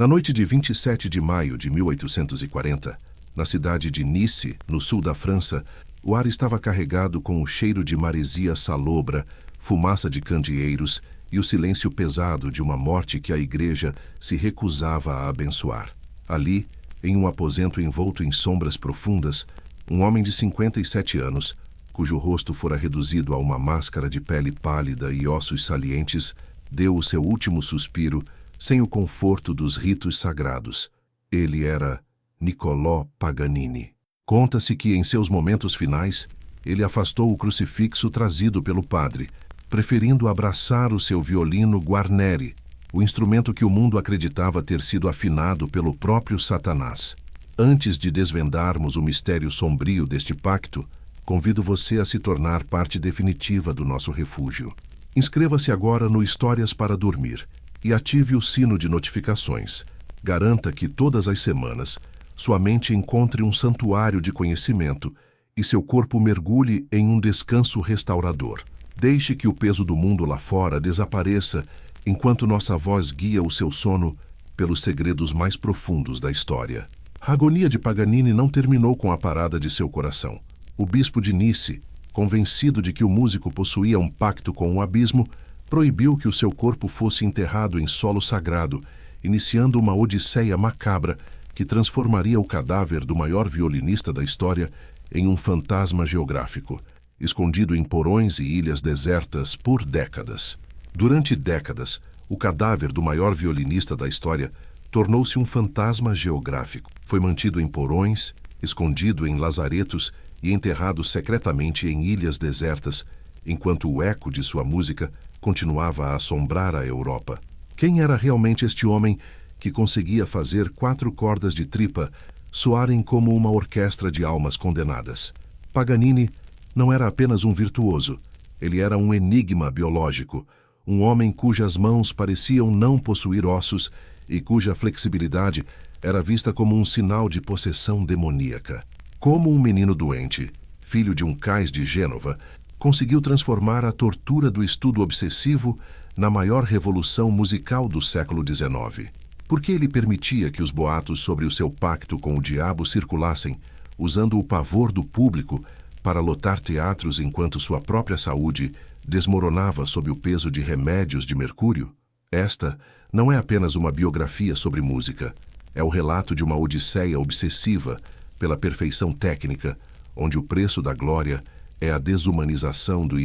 Na noite de 27 de maio de 1840, na cidade de Nice, no sul da França, o ar estava carregado com o cheiro de maresia salobra, fumaça de candeeiros e o silêncio pesado de uma morte que a igreja se recusava a abençoar. Ali, em um aposento envolto em sombras profundas, um homem de 57 anos, cujo rosto fora reduzido a uma máscara de pele pálida e ossos salientes, deu o seu último suspiro sem o conforto dos ritos sagrados. Ele era Niccolò Paganini. Conta-se que, em seus momentos finais, ele afastou o crucifixo trazido pelo padre, preferindo abraçar o seu violino Guarneri, o instrumento que o mundo acreditava ter sido afinado pelo próprio Satanás. Antes de desvendarmos o mistério sombrio deste pacto, convido você a se tornar parte definitiva do nosso refúgio. Inscreva-se agora no Histórias para Dormir e ative o sino de notificações. Garanta que todas as semanas sua mente encontre um santuário de conhecimento e seu corpo mergulhe em um descanso restaurador. Deixe que o peso do mundo lá fora desapareça enquanto nossa voz guia o seu sono pelos segredos mais profundos da história. A agonia de Paganini não terminou com a parada de seu coração. O bispo de Nice, convencido de que o músico possuía um pacto com o abismo, proibiu que o seu corpo fosse enterrado em solo sagrado, iniciando uma odisseia macabra que transformaria o cadáver do maior violinista da história em um fantasma geográfico, escondido em porões e ilhas desertas por décadas. Durante décadas, o cadáver do maior violinista da história tornou-se um fantasma geográfico. Foi mantido em porões, escondido em lazaretos e enterrado secretamente em ilhas desertas, enquanto o eco de sua música continuava a assombrar a Europa. Quem era realmente este homem que conseguia fazer 4 cordas de tripa soarem como uma orquestra de almas condenadas? Paganini não era apenas um virtuoso, ele era um enigma biológico, um homem cujas mãos pareciam não possuir ossos e cuja flexibilidade era vista como um sinal de possessão demoníaca. Como um menino doente, filho de um cais de Gênova, conseguiu transformar a tortura do estudo obsessivo na maior revolução musical do século XIX. Por que ele permitia que os boatos sobre o seu pacto com o diabo circulassem, usando o pavor do público para lotar teatros enquanto sua própria saúde desmoronava sob o peso de remédios de mercúrio? Esta não é apenas uma biografia sobre música, é o relato de uma odisseia obsessiva pela perfeição técnica, onde o preço da glória é a desumanização do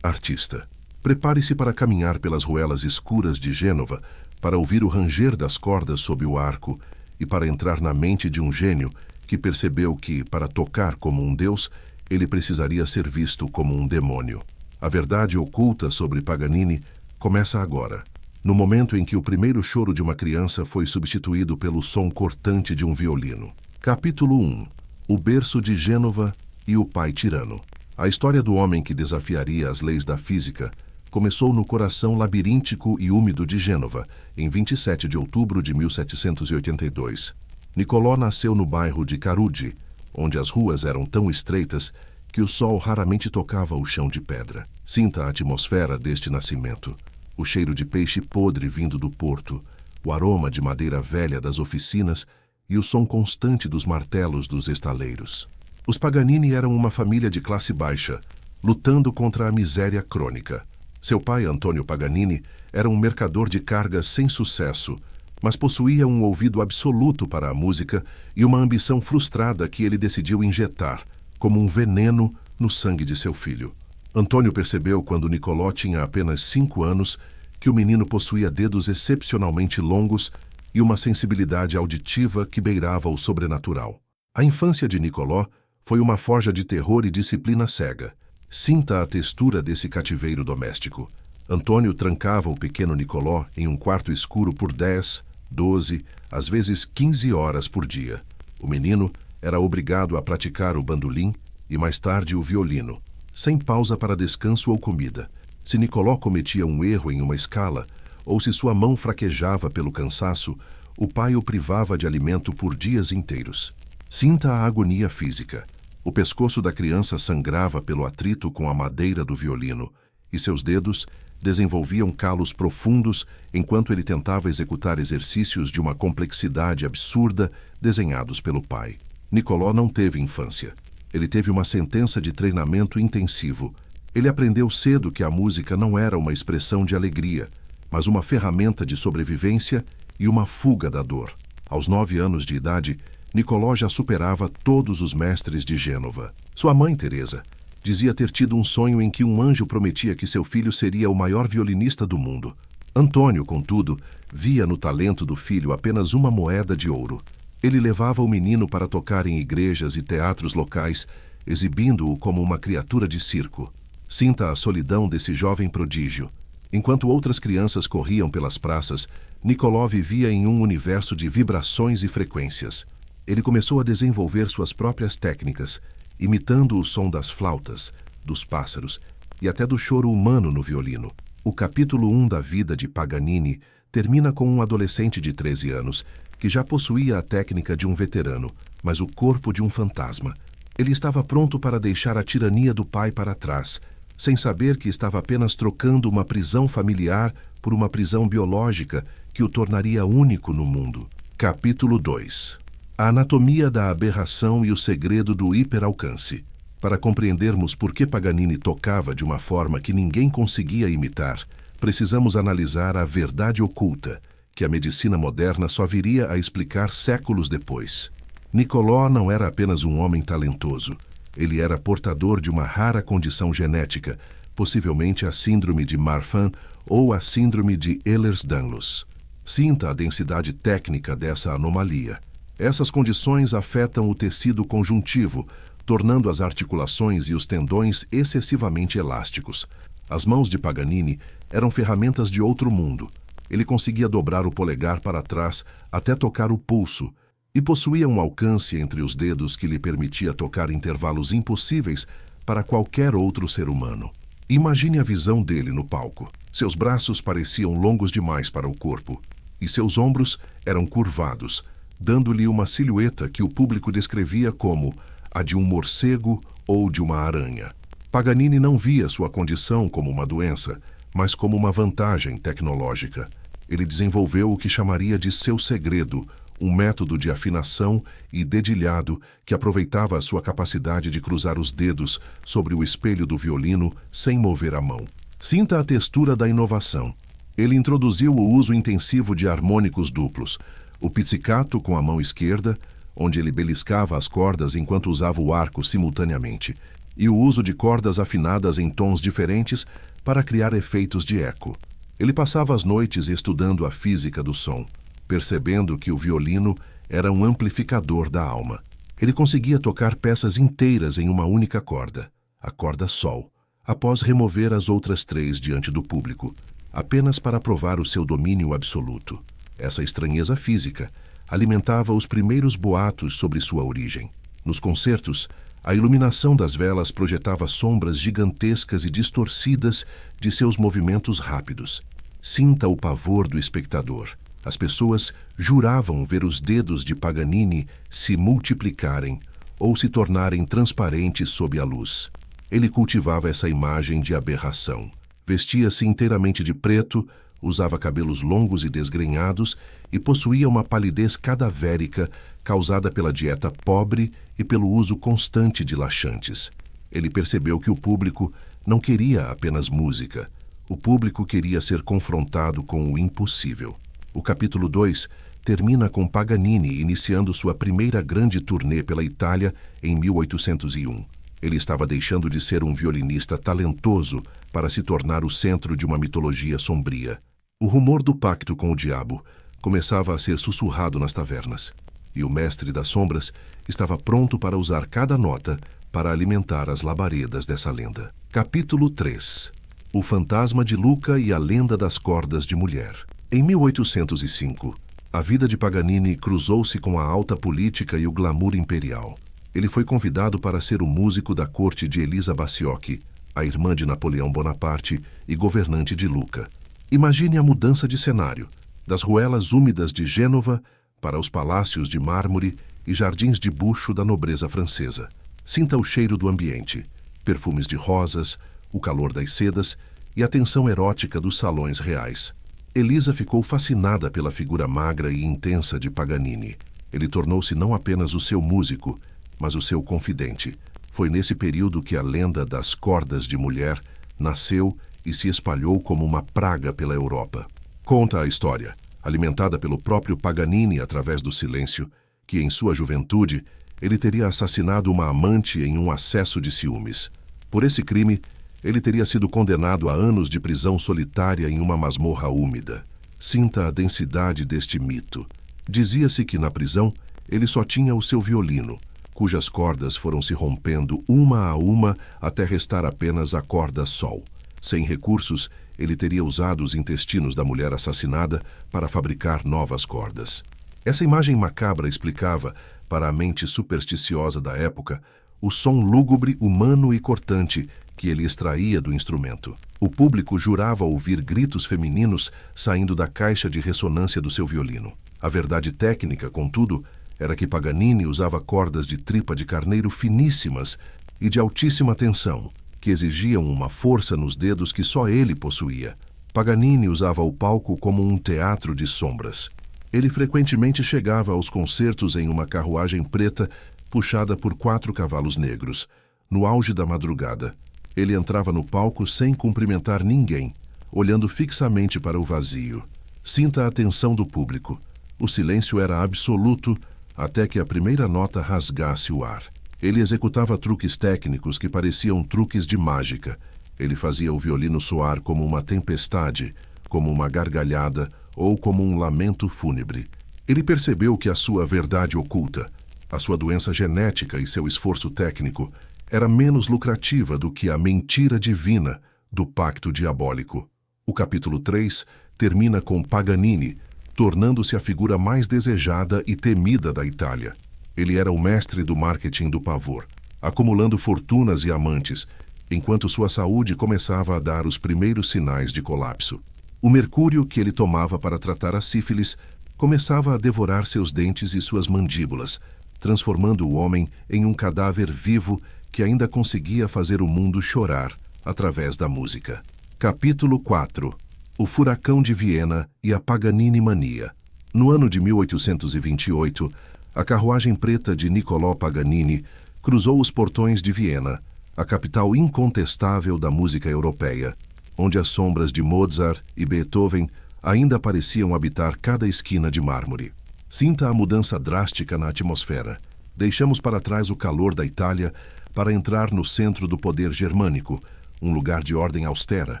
artista. Prepare-se para caminhar pelas ruelas escuras de Gênova, para ouvir o ranger das cordas sob o arco e para entrar na mente de um gênio que percebeu que, para tocar como um deus, ele precisaria ser visto como um demônio. A verdade oculta sobre Paganini começa agora, no momento em que o primeiro choro de uma criança foi substituído pelo som cortante de um violino. Capítulo 1. O berço de Gênova e o pai tirano. A história do homem que desafiaria as leis da física começou no coração labiríntico e úmido de Gênova, em 27 de outubro de 1782. Niccolò nasceu no bairro de Carugi, onde as ruas eram tão estreitas que o sol raramente tocava o chão de pedra. Sinta a atmosfera deste nascimento. O cheiro de peixe podre vindo do porto, o aroma de madeira velha das oficinas e o som constante dos martelos dos estaleiros. Os Paganini eram uma família de classe baixa, lutando contra a miséria crônica. Seu pai, Antonio Paganini, era um mercador de cargas sem sucesso, mas possuía um ouvido absoluto para a música e uma ambição frustrada que ele decidiu injetar, como um veneno, no sangue de seu filho. Antônio percebeu, quando Niccolò tinha apenas 5 anos, que o menino possuía dedos excepcionalmente longos e uma sensibilidade auditiva que beirava o sobrenatural. A infância de Niccolò foi uma forja de terror e disciplina cega. Sinta a textura desse cativeiro doméstico. Antônio trancava o pequeno Niccolò em um quarto escuro por 10, 12, às vezes 15 horas por dia. O menino era obrigado a praticar o bandolim e mais tarde o violino, sem pausa para descanso ou comida. Se Niccolò cometia um erro em uma escala, ou se sua mão fraquejava pelo cansaço, o pai o privava de alimento por dias inteiros. Sinta a agonia física. O pescoço da criança sangrava pelo atrito com a madeira do violino, e seus dedos desenvolviam calos profundos enquanto ele tentava executar exercícios de uma complexidade absurda desenhados pelo pai. Nicolau não teve infância. Ele teve uma sentença de treinamento intensivo. Ele aprendeu cedo que a música não era uma expressão de alegria, mas uma ferramenta de sobrevivência e uma fuga da dor. Aos 9 anos de idade, Nicolau já superava todos os mestres de Gênova. Sua mãe, Teresa, dizia ter tido um sonho em que um anjo prometia que seu filho seria o maior violinista do mundo. Antônio, contudo, via no talento do filho apenas uma moeda de ouro. Ele levava o menino para tocar em igrejas e teatros locais, exibindo-o como uma criatura de circo. Sinta a solidão desse jovem prodígio. Enquanto outras crianças corriam pelas praças, Nicolau vivia em um universo de vibrações e frequências. Ele começou a desenvolver suas próprias técnicas, imitando o som das flautas, dos pássaros e até do choro humano no violino. O capítulo 1 da vida de Paganini termina com um adolescente de 13 anos, que já possuía a técnica de um veterano, mas o corpo de um fantasma. Ele estava pronto para deixar a tirania do pai para trás, sem saber que estava apenas trocando uma prisão familiar por uma prisão biológica que o tornaria único no mundo. Capítulo 2. A anatomia da aberração e o segredo do hiperalcance. Para compreendermos por que Paganini tocava de uma forma que ninguém conseguia imitar, precisamos analisar a verdade oculta, que a medicina moderna só viria a explicar séculos depois. Nicolau não era apenas um homem talentoso. Ele era portador de uma rara condição genética, possivelmente a síndrome de Marfan ou a síndrome de Ehlers-Danlos. Sinta a densidade técnica dessa anomalia. Essas condições afetam o tecido conjuntivo, tornando as articulações e os tendões excessivamente elásticos. As mãos de Paganini eram ferramentas de outro mundo. Ele conseguia dobrar o polegar para trás até tocar o pulso, e possuía um alcance entre os dedos que lhe permitia tocar intervalos impossíveis para qualquer outro ser humano. Imagine a visão dele no palco. Seus braços pareciam longos demais para o corpo, e seus ombros eram curvados, dando-lhe uma silhueta que o público descrevia como a de um morcego ou de uma aranha. Paganini não via sua condição como uma doença, mas como uma vantagem tecnológica. Ele desenvolveu o que chamaria de seu segredo, um método de afinação e dedilhado que aproveitava a sua capacidade de cruzar os dedos sobre o espelho do violino sem mover a mão. Sinta a textura da inovação. Ele introduziu o uso intensivo de harmônicos duplos, o pizzicato com a mão esquerda, onde ele beliscava as cordas enquanto usava o arco simultaneamente, e o uso de cordas afinadas em tons diferentes para criar efeitos de eco. Ele passava as noites estudando a física do som, percebendo que o violino era um amplificador da alma. Ele conseguia tocar peças inteiras em uma única corda, a corda Sol, após remover as outras 3 diante do público, apenas para provar o seu domínio absoluto. Essa estranheza física alimentava os primeiros boatos sobre sua origem. Nos concertos, a iluminação das velas projetava sombras gigantescas e distorcidas de seus movimentos rápidos. Sinta o pavor do espectador. As pessoas juravam ver os dedos de Paganini se multiplicarem ou se tornarem transparentes sob a luz. Ele cultivava essa imagem de aberração. Vestia-se inteiramente de preto, usava cabelos longos e desgrenhados e possuía uma palidez cadavérica causada pela dieta pobre e pelo uso constante de laxantes. Ele percebeu que o público não queria apenas música. O público queria ser confrontado com o impossível. O capítulo 2 termina com Paganini iniciando sua primeira grande turnê pela Itália em 1801. Ele estava deixando de ser um violinista talentoso para se tornar o centro de uma mitologia sombria. O rumor do pacto com o diabo começava a ser sussurrado nas tavernas, e o mestre das sombras estava pronto para usar cada nota para alimentar as labaredas dessa lenda. Capítulo 3. O fantasma de Luca e a lenda das cordas de mulher. Em 1805, a vida de Paganini cruzou-se com a alta política e o glamour imperial. Ele foi convidado para ser o músico da corte de Elisa Bacciocchi, a irmã de Napoleão Bonaparte e governante de Lucca. Imagine a mudança de cenário, das ruelas úmidas de Gênova para os palácios de mármore e jardins de bucho da nobreza francesa. Sinta o cheiro do ambiente, perfumes de rosas, o calor das sedas e a tensão erótica dos salões reais. Elisa ficou fascinada pela figura magra e intensa de Paganini. Ele tornou-se não apenas o seu músico, mas o seu confidente. Foi nesse período que a lenda das cordas de mulher nasceu e se espalhou como uma praga pela Europa. Conta a história, alimentada pelo próprio Paganini através do silêncio, que em sua juventude ele teria assassinado uma amante em um acesso de ciúmes. Por esse crime, ele teria sido condenado a anos de prisão solitária em uma masmorra úmida. Sinta a densidade deste mito. Dizia-se que na prisão ele só tinha o seu violino, cujas cordas foram se rompendo uma a uma até restar apenas a corda sol. Sem recursos, ele teria usado os intestinos da mulher assassinada para fabricar novas cordas. Essa imagem macabra explicava, para a mente supersticiosa da época, o som lúgubre, humano e cortante que ele extraía do instrumento. O público jurava ouvir gritos femininos saindo da caixa de ressonância do seu violino. A verdade técnica, contudo, era que Paganini usava cordas de tripa de carneiro finíssimas e de altíssima tensão, que exigiam uma força nos dedos que só ele possuía. Paganini usava o palco como um teatro de sombras. Ele frequentemente chegava aos concertos em uma carruagem preta puxada por 4 cavalos negros. No auge da madrugada, ele entrava no palco sem cumprimentar ninguém, olhando fixamente para o vazio. Sinta a atenção do público. O silêncio era absoluto até que a primeira nota rasgasse o ar. Ele executava truques técnicos que pareciam truques de mágica. Ele fazia o violino soar como uma tempestade, como uma gargalhada ou como um lamento fúnebre. Ele percebeu que a sua verdade oculta, a sua doença genética e seu esforço técnico era menos lucrativa do que a mentira divina do pacto diabólico. O capítulo 3 termina com Paganini tornando-se a figura mais desejada e temida da Itália. Ele era o mestre do marketing do pavor, acumulando fortunas e amantes, enquanto sua saúde começava a dar os primeiros sinais de colapso. O mercúrio que ele tomava para tratar a sífilis começava a devorar seus dentes e suas mandíbulas, transformando o homem em um cadáver vivo que ainda conseguia fazer o mundo chorar através da música. Capítulo 4. O Furacão de Viena e a Paganini Mania. No ano de 1828, a carruagem preta de Niccolò Paganini cruzou os portões de Viena, a capital incontestável da música europeia, onde as sombras de Mozart e Beethoven ainda pareciam habitar cada esquina de mármore. Sinta a mudança drástica na atmosfera. Deixamos para trás o calor da Itália para entrar no centro do poder germânico, um lugar de ordem austera,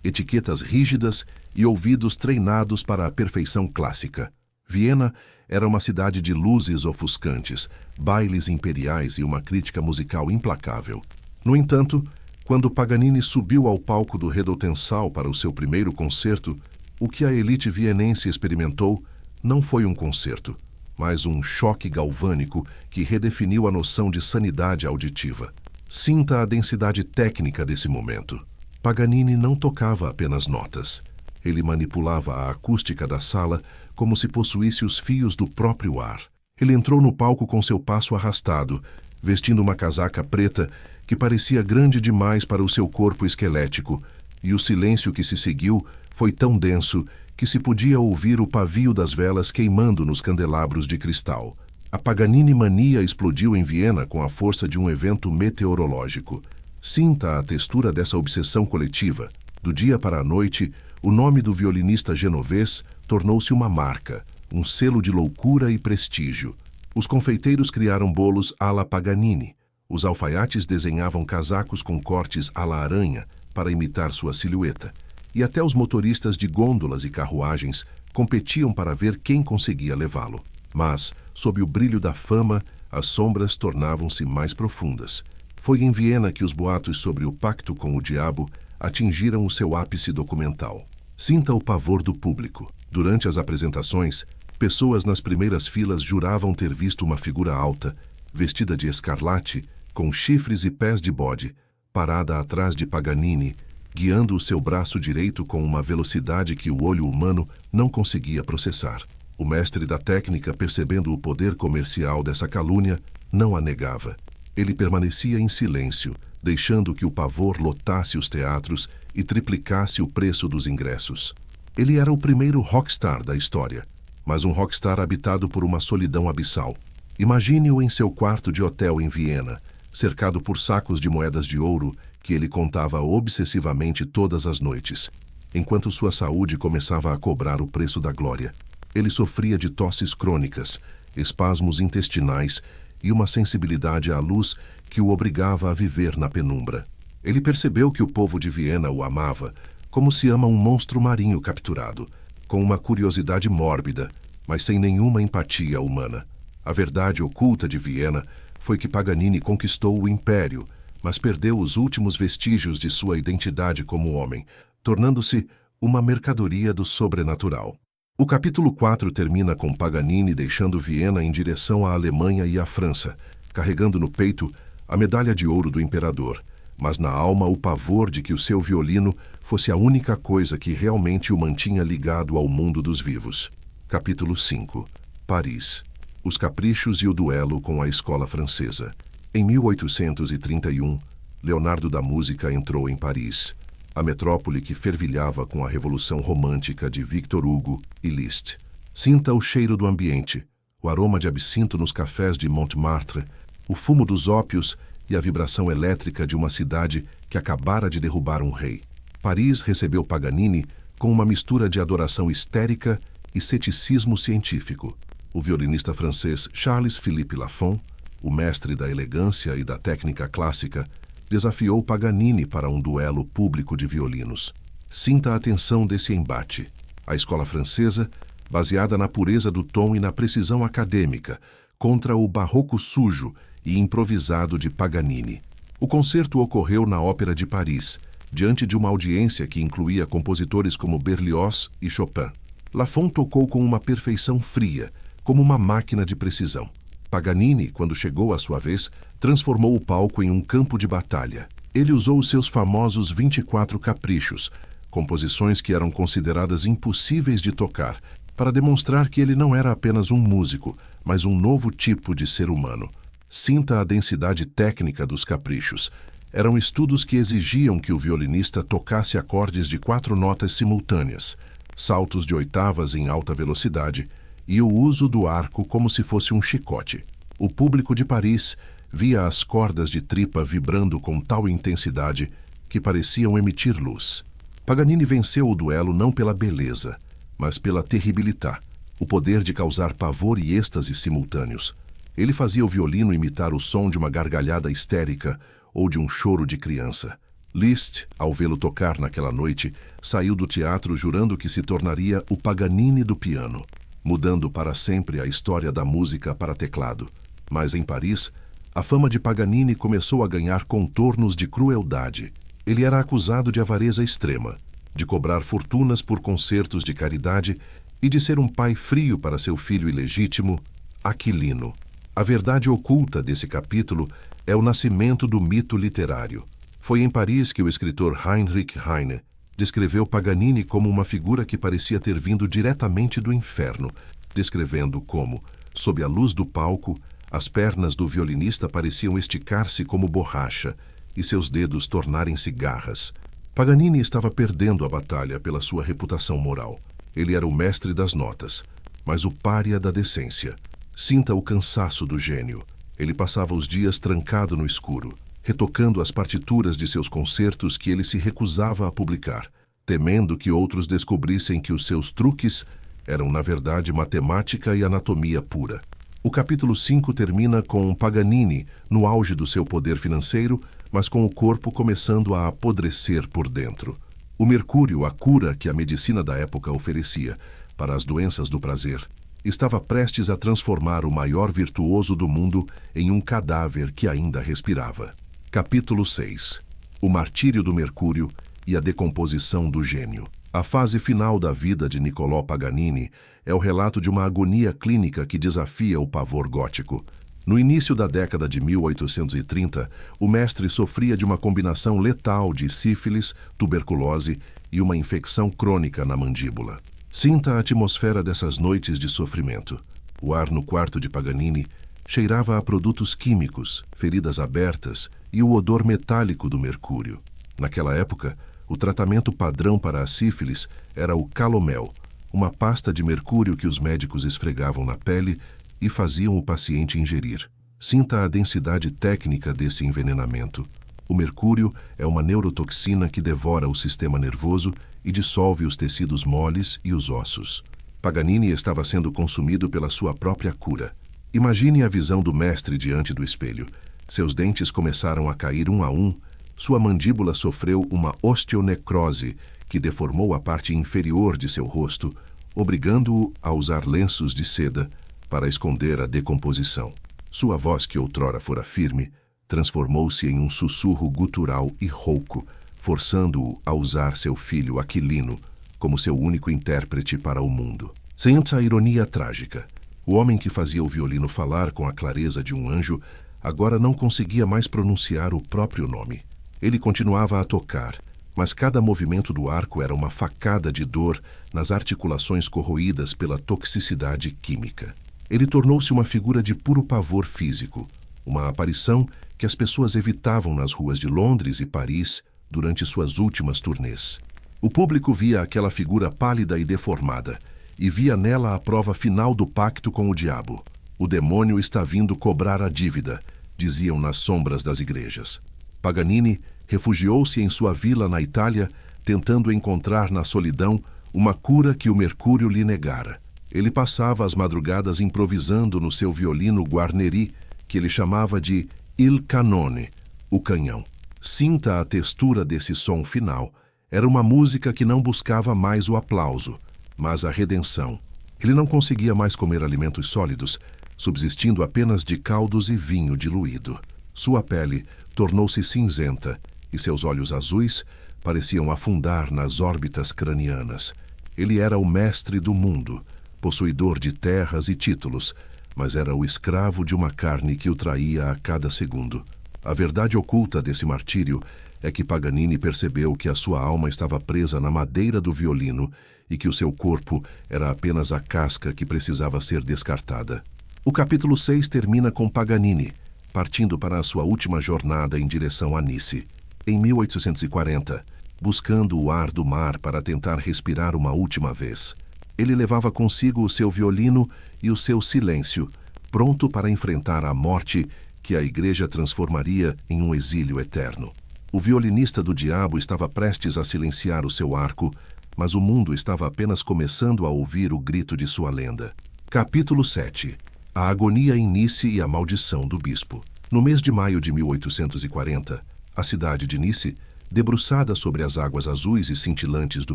etiquetas rígidas e ouvidos treinados para a perfeição clássica. Viena era uma cidade de luzes ofuscantes, bailes imperiais e uma crítica musical implacável. No entanto, quando Paganini subiu ao palco do Redotensal para o seu primeiro concerto, o que a elite vienense experimentou não foi um concerto, mas um choque galvânico que redefiniu a noção de sanidade auditiva. Sinta a densidade técnica desse momento. Paganini não tocava apenas notas. Ele manipulava a acústica da sala como se possuísse os fios do próprio ar. Ele entrou no palco com seu passo arrastado, vestindo uma casaca preta que parecia grande demais para o seu corpo esquelético, e o silêncio que se seguiu foi tão denso que se podia ouvir o pavio das velas queimando nos candelabros de cristal. A Paganini Mania explodiu em Viena com a força de um evento meteorológico. Sinta a textura dessa obsessão coletiva. Do dia para a noite, o nome do violinista genovês tornou-se uma marca, um selo de loucura e prestígio. Os confeiteiros criaram bolos à la Paganini. Os alfaiates desenhavam casacos com cortes à la aranha para imitar sua silhueta. E até os motoristas de gôndolas e carruagens competiam para ver quem conseguia levá-lo. Mas, sob o brilho da fama, as sombras tornavam-se mais profundas. Foi em Viena que os boatos sobre o pacto com o diabo atingiram o seu ápice documental. Sinta o pavor do público. Durante as apresentações, pessoas nas primeiras filas juravam ter visto uma figura alta, vestida de escarlate, com chifres e pés de bode, parada atrás de Paganini, guiando o seu braço direito com uma velocidade que o olho humano não conseguia processar. O mestre da técnica, percebendo o poder comercial dessa calúnia, não a negava. Ele permanecia em silêncio, deixando que o pavor lotasse os teatros e triplicasse o preço dos ingressos. Ele era o primeiro rockstar da história, mas um rockstar habitado por uma solidão abissal. Imagine-o em seu quarto de hotel em Viena, cercado por sacos de moedas de ouro que ele contava obsessivamente todas as noites, enquanto sua saúde começava a cobrar o preço da glória. Ele sofria de tosses crônicas, espasmos intestinais e uma sensibilidade à luz que o obrigava a viver na penumbra. Ele percebeu que o povo de Viena o amava, como se ama um monstro marinho capturado, com uma curiosidade mórbida, mas sem nenhuma empatia humana. A verdade oculta de Viena foi que Paganini conquistou o império, mas perdeu os últimos vestígios de sua identidade como homem, tornando-se uma mercadoria do sobrenatural. O capítulo 4 termina com Paganini deixando Viena em direção à Alemanha e à França, carregando no peito a medalha de ouro do imperador, mas na alma o pavor de que o seu violino fosse a única coisa que realmente o mantinha ligado ao mundo dos vivos. Capítulo 5. Paris. Os caprichos e o duelo com a escola francesa. Em 1831, Leonardo da Música entrou em Paris, a metrópole que fervilhava com a revolução romântica de Victor Hugo e Liszt. Sinta o cheiro do ambiente, o aroma de absinto nos cafés de Montmartre, o fumo dos ópios e a vibração elétrica de uma cidade que acabara de derrubar um rei. Paris recebeu Paganini com uma mistura de adoração histérica e ceticismo científico. O violinista francês Charles-Philippe Lafon, o mestre da elegância e da técnica clássica, desafiou Paganini para um duelo público de violinos. Sinta a tensão desse embate. A escola francesa, baseada na pureza do tom e na precisão acadêmica, contra o barroco sujo e improvisado de Paganini. O concerto ocorreu na Ópera de Paris, diante de uma audiência que incluía compositores como Berlioz e Chopin. Lafon tocou com uma perfeição fria, como uma máquina de precisão. Paganini, quando chegou à sua vez, transformou o palco em um campo de batalha. Ele usou os seus famosos 24 caprichos, composições que eram consideradas impossíveis de tocar, para demonstrar que ele não era apenas um músico, mas um novo tipo de ser humano. Sinta a densidade técnica dos caprichos. Eram estudos que exigiam que o violinista tocasse acordes de 4 notas simultâneas, saltos de oitavas em alta velocidade, e o uso do arco como se fosse um chicote. O público de Paris via as cordas de tripa vibrando com tal intensidade que pareciam emitir luz. Paganini venceu o duelo não pela beleza, mas pela terribilità, o poder de causar pavor e êxtase simultâneos. Ele fazia o violino imitar o som de uma gargalhada histérica ou de um choro de criança. Liszt, ao vê-lo tocar naquela noite, saiu do teatro jurando que se tornaria o Paganini do piano, mudando para sempre a história da música para teclado. Mas em Paris, a fama de Paganini começou a ganhar contornos de crueldade. Ele era acusado de avareza extrema, de cobrar fortunas por concertos de caridade e de ser um pai frio para seu filho ilegítimo, Aquilino. A verdade oculta desse capítulo é o nascimento do mito literário. Foi em Paris que o escritor Heinrich Heine descreveu Paganini como uma figura que parecia ter vindo diretamente do inferno, descrevendo como, sob a luz do palco, as pernas do violinista pareciam esticar-se como borracha e seus dedos tornarem-se garras. Paganini estava perdendo a batalha pela sua reputação moral. Ele era o mestre das notas, mas o pária da decência. Sinta o cansaço do gênio. Ele passava os dias trancado no escuro, retocando as partituras de seus concertos que ele se recusava a publicar, temendo que outros descobrissem que os seus truques eram, na verdade, matemática e anatomia pura. O capítulo 5 termina com Paganini no auge do seu poder financeiro, mas com o corpo começando a apodrecer por dentro. O mercúrio, a cura que a medicina da época oferecia para as doenças do prazer, estava prestes a transformar o maior virtuoso do mundo em um cadáver que ainda respirava. Capítulo 6. O martírio do mercúrio e a decomposição do gênio. A fase final da vida de Niccolò Paganini é o relato de uma agonia clínica que desafia o pavor gótico. No início da década de 1830, o mestre sofria de uma combinação letal de sífilis, tuberculose e uma infecção crônica na mandíbula. Sinta a atmosfera dessas noites de sofrimento. O ar no quarto de Paganini cheirava a produtos químicos, feridas abertas e o odor metálico do mercúrio. Naquela época, o tratamento padrão para a sífilis era o calomel, uma pasta de mercúrio que os médicos esfregavam na pele e faziam o paciente ingerir. Sinta a densidade técnica desse envenenamento. O mercúrio é uma neurotoxina que devora o sistema nervoso e dissolve os tecidos moles e os ossos. Paganini estava sendo consumido pela sua própria cura. Imagine a visão do mestre diante do espelho. Seus dentes começaram a cair um a um, sua mandíbula sofreu uma osteonecrose que deformou a parte inferior de seu rosto, obrigando-o a usar lenços de seda para esconder a decomposição. Sua voz, que outrora fora firme, transformou-se em um sussurro gutural e rouco, forçando-o a usar seu filho Aquilino como seu único intérprete para o mundo. Sente a ironia trágica. O homem que fazia o violino falar com a clareza de um anjo agora não conseguia mais pronunciar o próprio nome. Ele continuava a tocar, mas cada movimento do arco era uma facada de dor nas articulações corroídas pela toxicidade química. Ele tornou-se uma figura de puro pavor físico, uma aparição que as pessoas evitavam nas ruas de Londres e Paris durante suas últimas turnês. O público via aquela figura pálida e deformada, e via nela a prova final do pacto com o diabo. O demônio está vindo cobrar a dívida, diziam nas sombras das igrejas. Paganini refugiou-se em sua vila na Itália, tentando encontrar na solidão uma cura que o mercúrio lhe negara. Ele passava as madrugadas improvisando no seu violino Guarneri, que ele chamava de Il Canone, o canhão. Sinta a textura desse som final. Era uma música que não buscava mais o aplauso, mas a redenção. Ele não conseguia mais comer alimentos sólidos, subsistindo apenas de caldos e vinho diluído. Sua pele tornou-se cinzenta e seus olhos azuis pareciam afundar nas órbitas cranianas. Ele era o mestre do mundo, possuidor de terras e títulos, mas era o escravo de uma carne que o traía a cada segundo. A verdade oculta desse martírio é que Paganini percebeu que a sua alma estava presa na madeira do violino e que o seu corpo era apenas a casca que precisava ser descartada. O capítulo 6 termina com Paganini, partindo para a sua última jornada em direção a Nice, em 1840, buscando o ar do mar para tentar respirar uma última vez. Ele levava consigo o seu violino e o seu silêncio, pronto para enfrentar a morte que a igreja transformaria em um exílio eterno. O violinista do diabo estava prestes a silenciar o seu arco, mas o mundo estava apenas começando a ouvir o grito de sua lenda. Capítulo 7. A agonia em Nice e a maldição do bispo. No mês de maio de 1840, a cidade de Nice, debruçada sobre as águas azuis e cintilantes do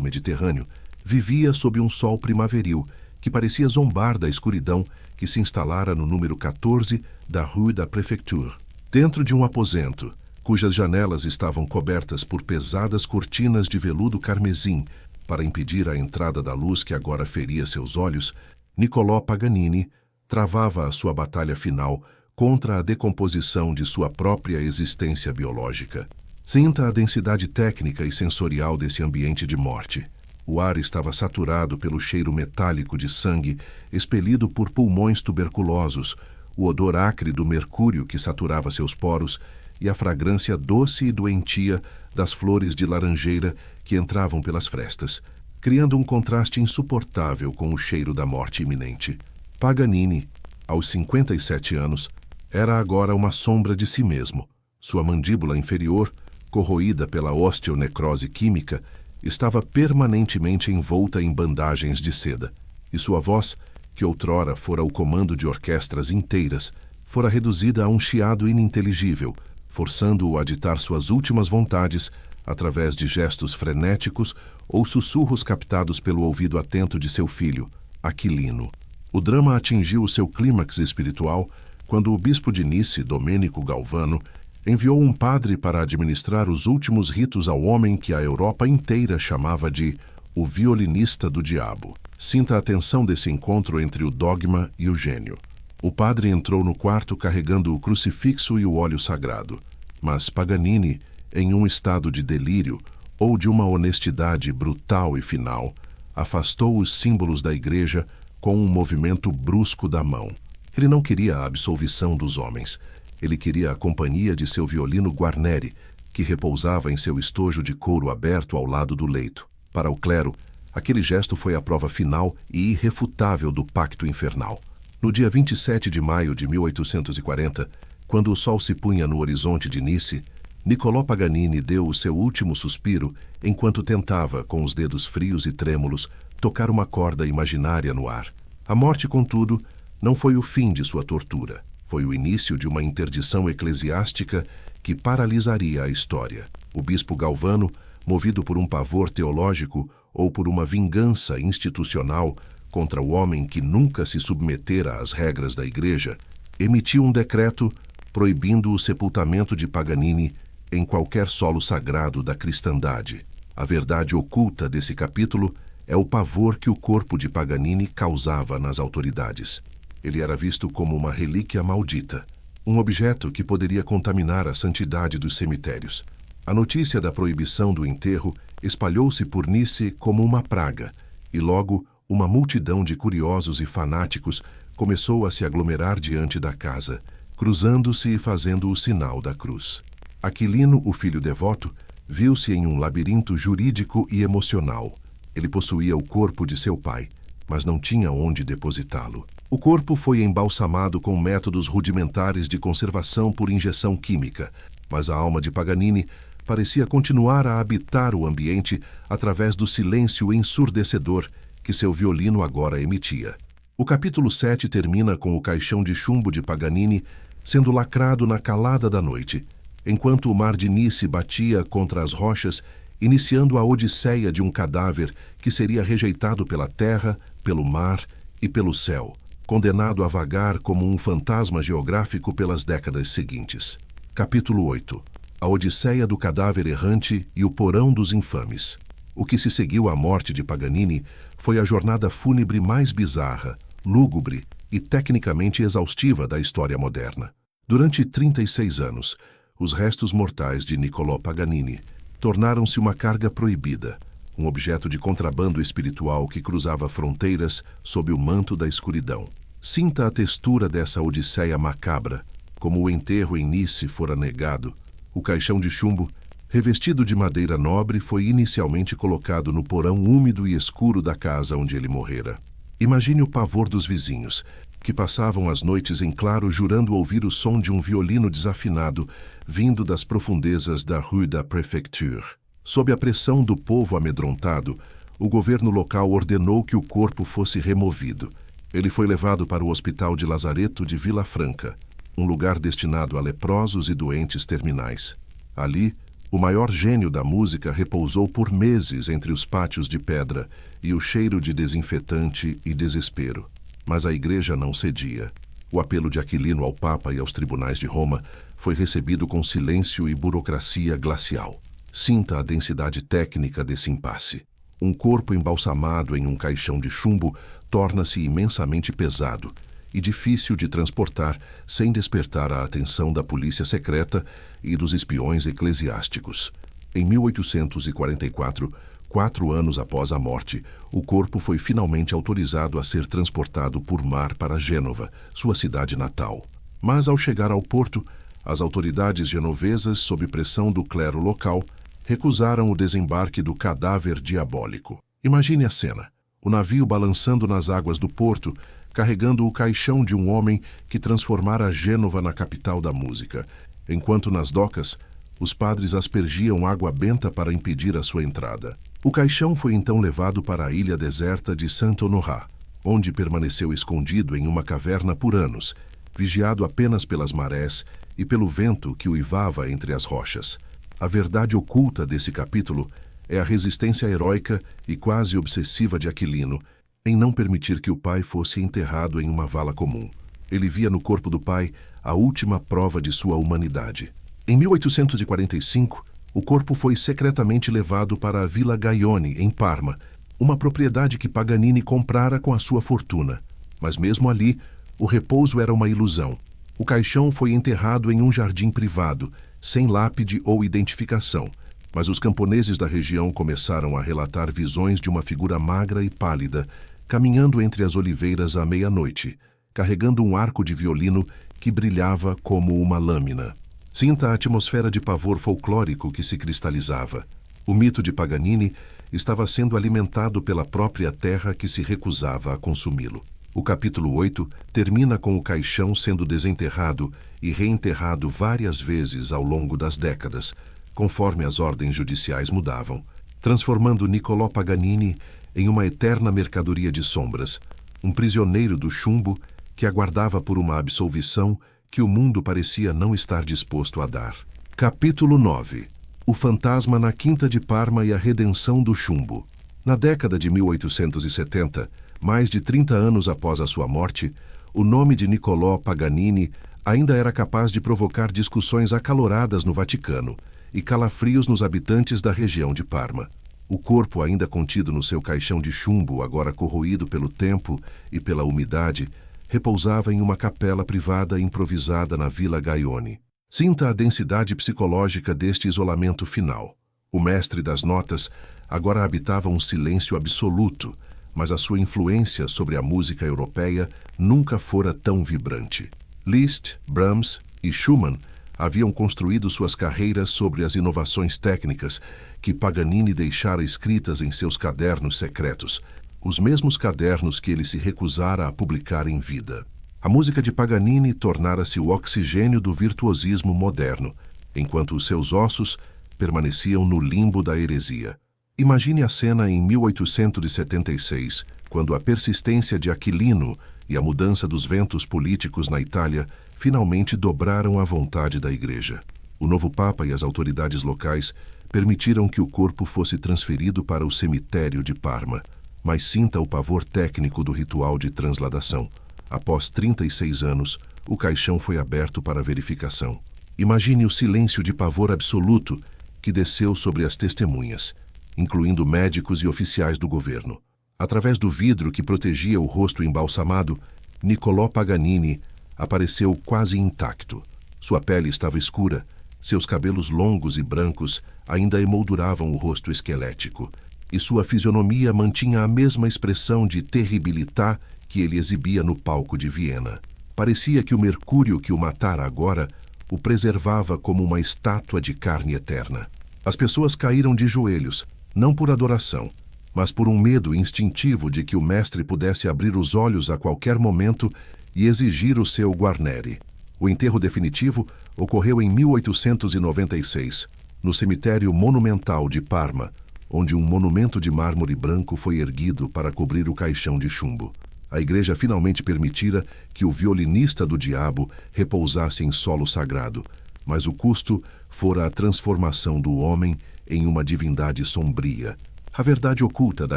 Mediterrâneo, vivia sob um sol primaveril que parecia zombar da escuridão que se instalara no número 14 da Rue da Préfecture. Dentro de um aposento, cujas janelas estavam cobertas por pesadas cortinas de veludo carmesim para impedir a entrada da luz que agora feria seus olhos, Niccolò Paganini travava a sua batalha final contra a decomposição de sua própria existência biológica. Sinta a densidade técnica e sensorial desse ambiente de morte. O ar estava saturado pelo cheiro metálico de sangue expelido por pulmões tuberculosos, o odor acre do mercúrio que saturava seus poros e a fragrância doce e doentia das flores de laranjeira que entravam pelas frestas, criando um contraste insuportável com o cheiro da morte iminente. Paganini, aos 57 anos, era agora uma sombra de si mesmo. Sua mandíbula inferior, corroída pela osteonecrose química, estava permanentemente envolta em bandagens de seda, e sua voz, que outrora fora o comando de orquestras inteiras, fora reduzida a um chiado ininteligível, forçando-o a ditar suas últimas vontades através de gestos frenéticos ou sussurros captados pelo ouvido atento de seu filho, Aquilino. O drama atingiu o seu clímax espiritual quando o bispo de Nice, Domênico Galvano, enviou um padre para administrar os últimos ritos ao homem que a Europa inteira chamava de o violinista do diabo. Sinta a tensão desse encontro entre o dogma e o gênio. O padre entrou no quarto carregando o crucifixo e o óleo sagrado, mas Paganini, em um estado de delírio ou de uma honestidade brutal e final, afastou os símbolos da igreja com um movimento brusco da mão. Ele não queria a absolvição dos homens. Ele queria a companhia de seu violino Guarneri, que repousava em seu estojo de couro aberto ao lado do leito. Para o clero, aquele gesto foi a prova final e irrefutável do pacto infernal. No dia 27 de maio de 1840, quando o sol se punha no horizonte de Nice, Niccolò Paganini deu o seu último suspiro enquanto tentava, com os dedos frios e trêmulos, tocar uma corda imaginária no ar. A morte, contudo, não foi o fim de sua tortura. Foi o início de uma interdição eclesiástica que paralisaria a história. O bispo Galvano, movido por um pavor teológico ou por uma vingança institucional contra o homem que nunca se submetera às regras da Igreja, emitiu um decreto proibindo o sepultamento de Paganini em qualquer solo sagrado da cristandade. A verdade oculta desse capítulo é o pavor que o corpo de Paganini causava nas autoridades. Ele era visto como uma relíquia maldita, um objeto que poderia contaminar a santidade dos cemitérios. A notícia da proibição do enterro espalhou-se por Nice como uma praga, e logo uma multidão de curiosos e fanáticos começou a se aglomerar diante da casa, cruzando-se e fazendo o sinal da cruz. Aquilino, o filho devoto, viu-se em um labirinto jurídico e emocional. Ele possuía o corpo de seu pai, mas não tinha onde depositá-lo. O corpo foi embalsamado com métodos rudimentares de conservação por injeção química, mas a alma de Paganini parecia continuar a habitar o ambiente através do silêncio ensurdecedor que seu violino agora emitia. O capítulo 7 termina com o caixão de chumbo de Paganini sendo lacrado na calada da noite, enquanto o mar de Nice batia contra as rochas, iniciando a odisseia de um cadáver que seria rejeitado pela terra, pelo mar e pelo céu, condenado a vagar como um fantasma geográfico pelas décadas seguintes. Capítulo 8. A Odisseia do Cadáver Errante e o Porão dos Infames. O que se seguiu à morte de Paganini foi a jornada fúnebre mais bizarra, lúgubre e tecnicamente exaustiva da história moderna. Durante 36 anos, os restos mortais de Niccolò Paganini tornaram-se uma carga proibida, um objeto de contrabando espiritual que cruzava fronteiras sob o manto da escuridão. Sinta a textura dessa odisseia macabra, como o enterro em Nice fora negado. O caixão de chumbo, revestido de madeira nobre, foi inicialmente colocado no porão úmido e escuro da casa onde ele morrera. Imagine o pavor dos vizinhos, que passavam as noites em claro jurando ouvir o som de um violino desafinado vindo das profundezas da Rue da Préfecture. Sob a pressão do povo amedrontado, o governo local ordenou que o corpo fosse removido. Ele foi levado para o Hospital de Lazareto de Vila Franca, um lugar destinado a leprosos e doentes terminais. Ali, o maior gênio da música repousou por meses entre os pátios de pedra e o cheiro de desinfetante e desespero. Mas a Igreja não cedia. O apelo de Aquilino ao Papa e aos tribunais de Roma foi recebido com silêncio e burocracia glacial. Sinta a densidade técnica desse impasse. Um corpo embalsamado em um caixão de chumbo torna-se imensamente pesado e difícil de transportar sem despertar a atenção da polícia secreta e dos espiões eclesiásticos. Em 1844, 4 anos após a morte, o corpo foi finalmente autorizado a ser transportado por mar para Gênova, sua cidade natal. Mas ao chegar ao porto, as autoridades genovesas, sob pressão do clero local, recusaram o desembarque do cadáver diabólico. Imagine a cena: o navio balançando nas águas do porto, carregando o caixão de um homem que transformara Gênova na capital da música, enquanto nas docas, os padres aspergiam água benta para impedir a sua entrada. O caixão foi então levado para a ilha deserta de Saint-Honorat, onde permaneceu escondido em uma caverna por anos, vigiado apenas pelas marés e pelo vento que uivava entre as rochas. A verdade oculta desse capítulo é a resistência heróica e quase obsessiva de Aquilino em não permitir que o pai fosse enterrado em uma vala comum. Ele via no corpo do pai a última prova de sua humanidade. Em 1845, o corpo foi secretamente levado para a Villa Gaione, em Parma, uma propriedade que Paganini comprara com a sua fortuna. Mas mesmo ali, o repouso era uma ilusão. O caixão foi enterrado em um jardim privado, sem lápide ou identificação, mas os camponeses da região começaram a relatar visões de uma figura magra e pálida, caminhando entre as oliveiras à meia-noite, carregando um arco de violino que brilhava como uma lâmina. Sinta a atmosfera de pavor folclórico que se cristalizava. O mito de Paganini estava sendo alimentado pela própria terra que se recusava a consumi-lo. O capítulo 8 termina com o caixão sendo desenterrado e reenterrado várias vezes ao longo das décadas, conforme as ordens judiciais mudavam, transformando Niccolò Paganini em uma eterna mercadoria de sombras, um prisioneiro do chumbo que aguardava por uma absolvição que o mundo parecia não estar disposto a dar. Capítulo 9. O fantasma na Quinta de Parma e a redenção do chumbo. Na década de 1870, mais de 30 anos após a sua morte, o nome de Niccolò Paganini ainda era capaz de provocar discussões acaloradas no Vaticano e calafrios nos habitantes da região de Parma. O corpo ainda contido no seu caixão de chumbo, agora corroído pelo tempo e pela umidade, repousava em uma capela privada improvisada na Vila Gaione. Sinta a densidade psicológica deste isolamento final. O mestre das notas agora habitava um silêncio absoluto, mas a sua influência sobre a música europeia nunca fora tão vibrante. Liszt, Brahms e Schumann haviam construído suas carreiras sobre as inovações técnicas que Paganini deixara escritas em seus cadernos secretos, os mesmos cadernos que ele se recusara a publicar em vida. A música de Paganini tornara-se o oxigênio do virtuosismo moderno, enquanto os seus ossos permaneciam no limbo da heresia. Imagine a cena em 1876, quando a persistência de Aquilino e a mudança dos ventos políticos na Itália finalmente dobraram a vontade da Igreja. O novo Papa e as autoridades locais permitiram que o corpo fosse transferido para o cemitério de Parma, mas sinta o pavor técnico do ritual de transladação. Após 36 anos, o caixão foi aberto para verificação. Imagine o silêncio de pavor absoluto que desceu sobre as testemunhas, incluindo médicos e oficiais do governo. Através do vidro que protegia o rosto embalsamado, Niccolò Paganini apareceu quase intacto. Sua pele estava escura, seus cabelos longos e brancos ainda emolduravam o rosto esquelético, e sua fisionomia mantinha a mesma expressão de terribilità que ele exibia no palco de Viena. Parecia que o mercúrio que o matara agora o preservava como uma estátua de carne eterna. As pessoas caíram de joelhos, não por adoração, mas por um medo instintivo de que o mestre pudesse abrir os olhos a qualquer momento e exigir o seu Guarneri. O enterro definitivo ocorreu em 1896, no cemitério monumental de Parma, onde um monumento de mármore branco foi erguido para cobrir o caixão de chumbo. A igreja finalmente permitira que o violinista do diabo repousasse em solo sagrado, mas o custo fora a transformação do homem em uma divindade sombria. A verdade oculta da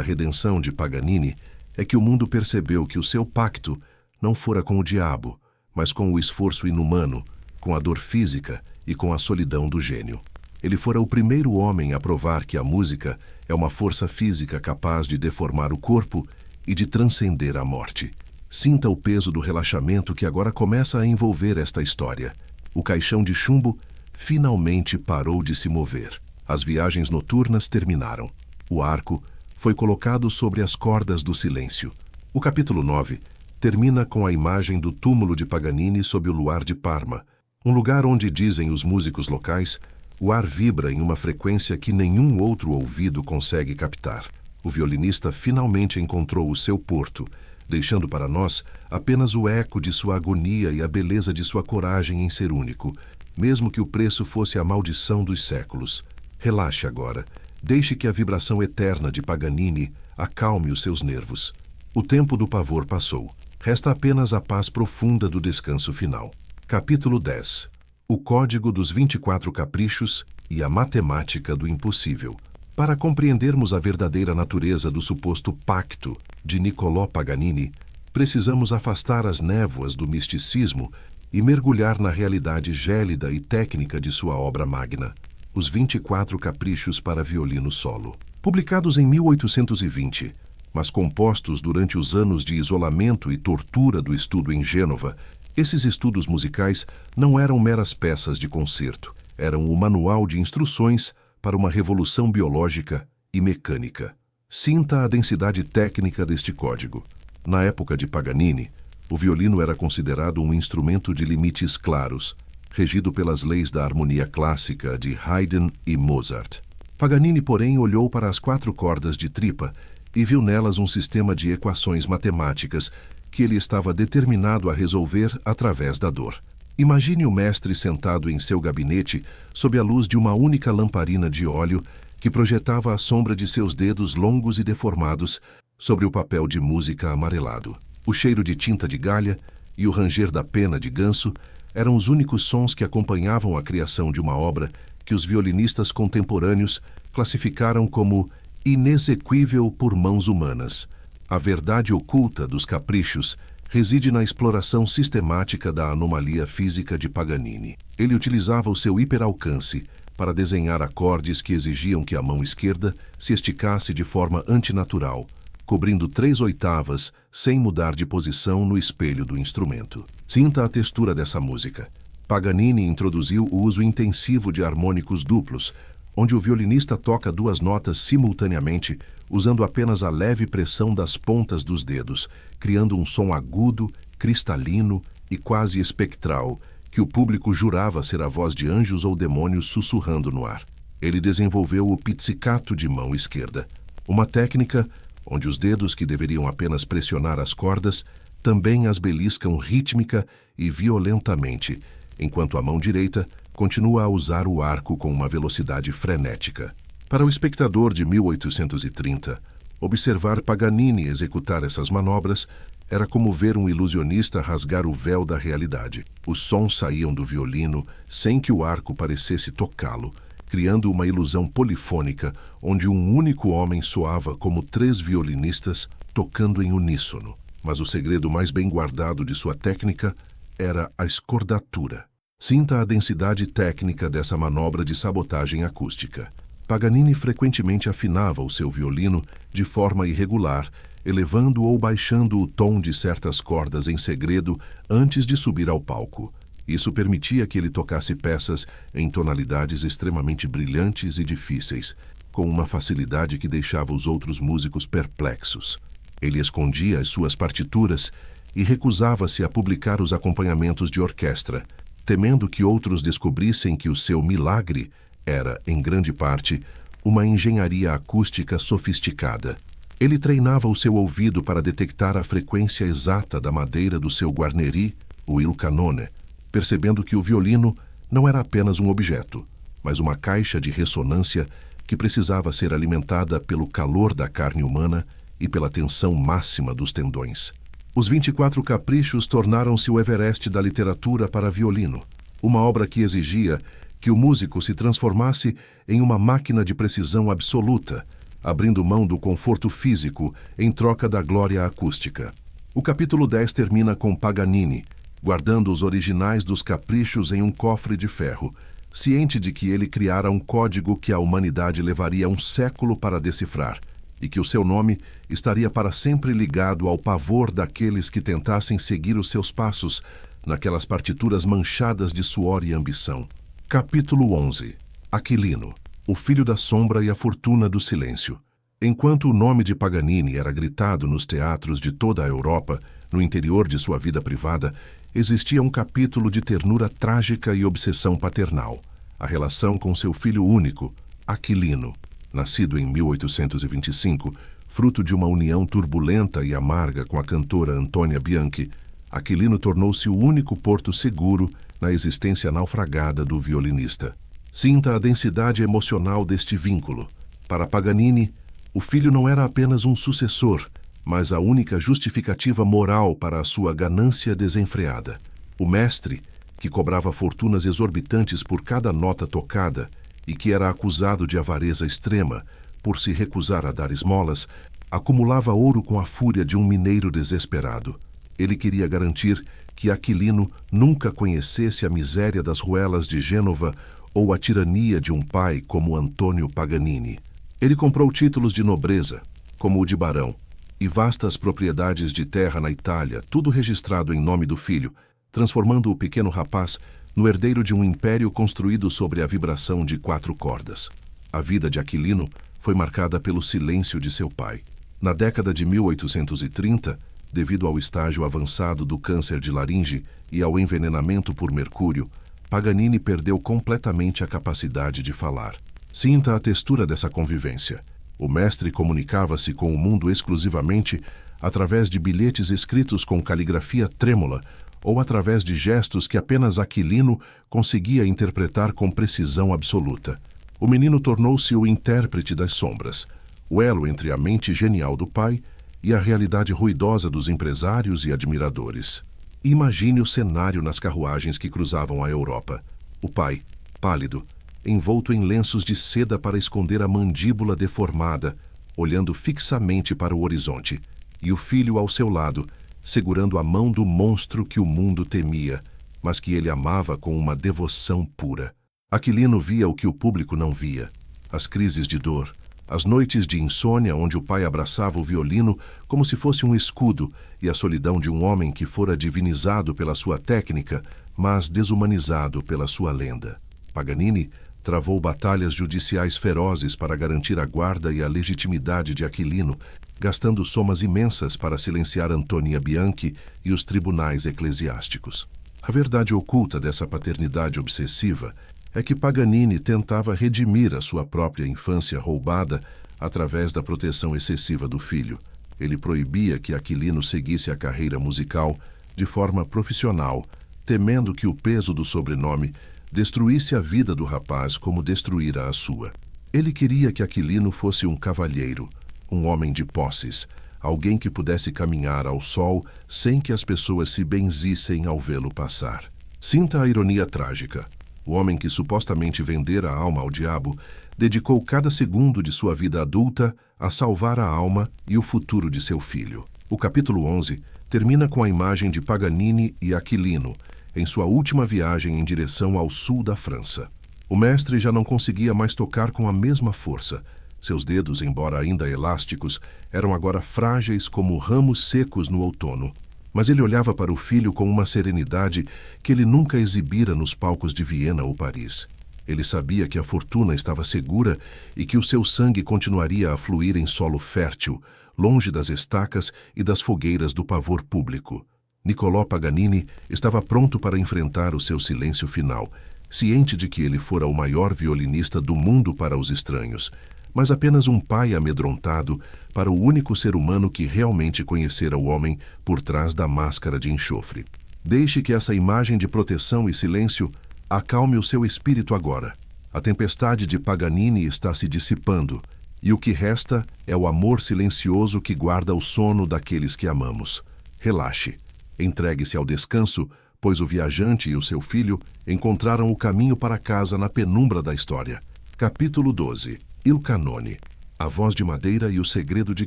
redenção de Paganini é que o mundo percebeu que o seu pacto não fora com o diabo, mas com o esforço inumano, com a dor física e com a solidão do gênio. Ele fora o primeiro homem a provar que a música é uma força física capaz de deformar o corpo e de transcender a morte. Sinta o peso do relaxamento que agora começa a envolver esta história. O caixão de chumbo finalmente parou de se mover. As viagens noturnas terminaram. O arco foi colocado sobre as cordas do silêncio. O capítulo 9 termina com a imagem do túmulo de Paganini sob o luar de Parma, um lugar onde, dizem os músicos locais, o ar vibra em uma frequência que nenhum outro ouvido consegue captar. O violinista finalmente encontrou o seu porto, deixando para nós apenas o eco de sua agonia e a beleza de sua coragem em ser único, mesmo que o preço fosse a maldição dos séculos. Relaxe agora. Deixe que a vibração eterna de Paganini acalme os seus nervos. O tempo do pavor passou. Resta apenas a paz profunda do descanso final. Capítulo 10. O Código dos 24 Caprichos e a Matemática do Impossível. Para compreendermos a verdadeira natureza do suposto pacto de Niccolò Paganini, precisamos afastar as névoas do misticismo e mergulhar na realidade gélida e técnica de sua obra magna, Os 24 Caprichos para Violino Solo. Publicados em 1820, mas compostos durante os anos de isolamento e tortura do estudo em Gênova, esses estudos musicais não eram meras peças de concerto, eram o manual de instruções para uma revolução biológica e mecânica. Sinta a densidade técnica deste código. Na época de Paganini, O violino era considerado um instrumento de limites claros, regido pelas leis da harmonia clássica de Haydn e Mozart. Paganini, porém, olhou para as 4 cordas de tripa e viu nelas um sistema de equações matemáticas que ele estava determinado a resolver através da dor. Imagine o mestre sentado em seu gabinete sob a luz de uma única lamparina de óleo que projetava a sombra de seus dedos longos e deformados sobre o papel de música amarelado. O cheiro de tinta de galha e o ranger da pena de ganso eram os únicos sons que acompanhavam a criação de uma obra que os violinistas contemporâneos classificaram como inexequível por mãos humanas. A verdade oculta dos caprichos reside na exploração sistemática da anomalia física de Paganini. Ele utilizava o seu hiperalcance para desenhar acordes que exigiam que a mão esquerda se esticasse de forma antinatural, cobrindo 3/8 sem mudar de posição no espelho do instrumento. Sinta a textura dessa música. Paganini introduziu o uso intensivo de harmônicos duplos, onde o violinista toca 2 notas simultaneamente, usando apenas a leve pressão das pontas dos dedos, criando um som agudo, cristalino e quase espectral, que o público jurava ser a voz de anjos ou demônios sussurrando no ar. Ele desenvolveu o pizzicato de mão esquerda, uma técnica onde os dedos que deveriam apenas pressionar as cordas também as beliscam rítmica e violentamente, enquanto a mão direita continua a usar o arco com uma velocidade frenética. Para o espectador de 1830, observar Paganini executar essas manobras era como ver um ilusionista rasgar o véu da realidade. Os sons saíam do violino sem que o arco parecesse tocá-lo, criando uma ilusão polifônica onde um único homem soava como 3 violinistas tocando em uníssono. Mas o segredo mais bem guardado de sua técnica era a escordatura. Sinta a densidade técnica dessa manobra de sabotagem acústica. Paganini frequentemente afinava o seu violino de forma irregular, elevando ou baixando o tom de certas cordas em segredo antes de subir ao palco. Isso permitia que ele tocasse peças em tonalidades extremamente brilhantes e difíceis, com uma facilidade que deixava os outros músicos perplexos. Ele escondia as suas partituras e recusava-se a publicar os acompanhamentos de orquestra, temendo que outros descobrissem que o seu milagre era, em grande parte, uma engenharia acústica sofisticada. Ele treinava o seu ouvido para detectar a frequência exata da madeira do seu guarneri, o il canone, percebendo que o violino não era apenas um objeto, mas uma caixa de ressonância que precisava ser alimentada pelo calor da carne humana e pela tensão máxima dos tendões. Os 24 Caprichos tornaram-se o Everest da literatura para violino, uma obra que exigia que o músico se transformasse em uma máquina de precisão absoluta, abrindo mão do conforto físico em troca da glória acústica. O capítulo 10 termina com Paganini, guardando os originais dos caprichos em um cofre de ferro, ciente de que ele criara um código que a humanidade levaria um século para decifrar, e que o seu nome estaria para sempre ligado ao pavor daqueles que tentassem seguir os seus passos naquelas partituras manchadas de suor e ambição. Capítulo 11. Aquilino, o filho da sombra e a fortuna do silêncio. Enquanto o nome de Paganini era gritado nos teatros de toda a Europa, no interior de sua vida privada, existia um capítulo de ternura trágica e obsessão paternal, a relação com seu filho único, Aquilino. Nascido em 1825, fruto de uma união turbulenta e amarga com a cantora Antônia Bianchi, Aquilino tornou-se o único porto seguro na existência naufragada do violinista. Sinta a densidade emocional deste vínculo. Para Paganini, o filho não era apenas um sucessor, mas a única justificativa moral para a sua ganância desenfreada. O mestre, que cobrava fortunas exorbitantes por cada nota tocada e que era acusado de avareza extrema por se recusar a dar esmolas, acumulava ouro com a fúria de um mineiro desesperado. Ele queria garantir que Aquilino nunca conhecesse a miséria das ruelas de Gênova ou a tirania de um pai como Antônio Paganini. Ele comprou títulos de nobreza, como o de barão, e vastas propriedades de terra na Itália, tudo registrado em nome do filho, transformando o pequeno rapaz no herdeiro de um império construído sobre a vibração de 4 cordas. A vida de Aquilino foi marcada pelo silêncio de seu pai. Na década de 1830, Devido ao estágio avançado do câncer de laringe e ao envenenamento por mercúrio, Paganini perdeu completamente a capacidade de falar. Sinta a textura dessa convivência. O mestre comunicava-se com o mundo exclusivamente através de bilhetes escritos com caligrafia trêmula ou através de gestos que apenas Aquilino conseguia interpretar com precisão absoluta. O menino tornou-se o intérprete das sombras, o elo entre a mente genial do pai e a realidade ruidosa dos empresários e admiradores. Imagine o cenário nas carruagens que cruzavam a Europa. O pai, pálido, envolto em lenços de seda para esconder a mandíbula deformada, olhando fixamente para o horizonte, e o filho ao seu lado, segurando a mão do monstro que o mundo temia, mas que ele amava com uma devoção pura. Aquilino via o que o público não via: as crises de dor, as noites de insônia onde o pai abraçava o violino como se fosse um escudo e a solidão de um homem que fora divinizado pela sua técnica, mas desumanizado pela sua lenda. Paganini travou batalhas judiciais ferozes para garantir a guarda e a legitimidade de Aquilino, gastando somas imensas para silenciar Antonia Bianchi e os tribunais eclesiásticos. A verdade oculta dessa paternidade obsessiva é que Paganini tentava redimir a sua própria infância roubada através da proteção excessiva do filho. Ele proibia que Aquilino seguisse a carreira musical de forma profissional, temendo que o peso do sobrenome destruísse a vida do rapaz como destruíra a sua. Ele queria que Aquilino fosse um cavalheiro, um homem de posses, alguém que pudesse caminhar ao sol sem que as pessoas se benzissem ao vê-lo passar. Sinta a ironia trágica. O homem que supostamente vendera a alma ao diabo dedicou cada segundo de sua vida adulta a salvar a alma e o futuro de seu filho. O capítulo 11 termina com a imagem de Paganini e Aquilino em sua última viagem em direção ao sul da França. O mestre já não conseguia mais tocar com a mesma força. Seus dedos, embora ainda elásticos, eram agora frágeis como ramos secos no outono. Mas ele olhava para o filho com uma serenidade que ele nunca exibira nos palcos de Viena ou Paris. Ele sabia que a fortuna estava segura e que o seu sangue continuaria a fluir em solo fértil, longe das estacas e das fogueiras do pavor público. Niccolò Paganini estava pronto para enfrentar o seu silêncio final, ciente de que ele fora o maior violinista do mundo para os estranhos, mas apenas um pai amedrontado para o único ser humano que realmente conhecera o homem por trás da máscara de enxofre. Deixe que essa imagem de proteção e silêncio acalme o seu espírito agora. A tempestade de Paganini está se dissipando, e o que resta é o amor silencioso que guarda o sono daqueles que amamos. Relaxe. Entregue-se ao descanso, pois o viajante e o seu filho encontraram o caminho para casa na penumbra da história. Capítulo 12. Il Canone, a voz de madeira e o segredo de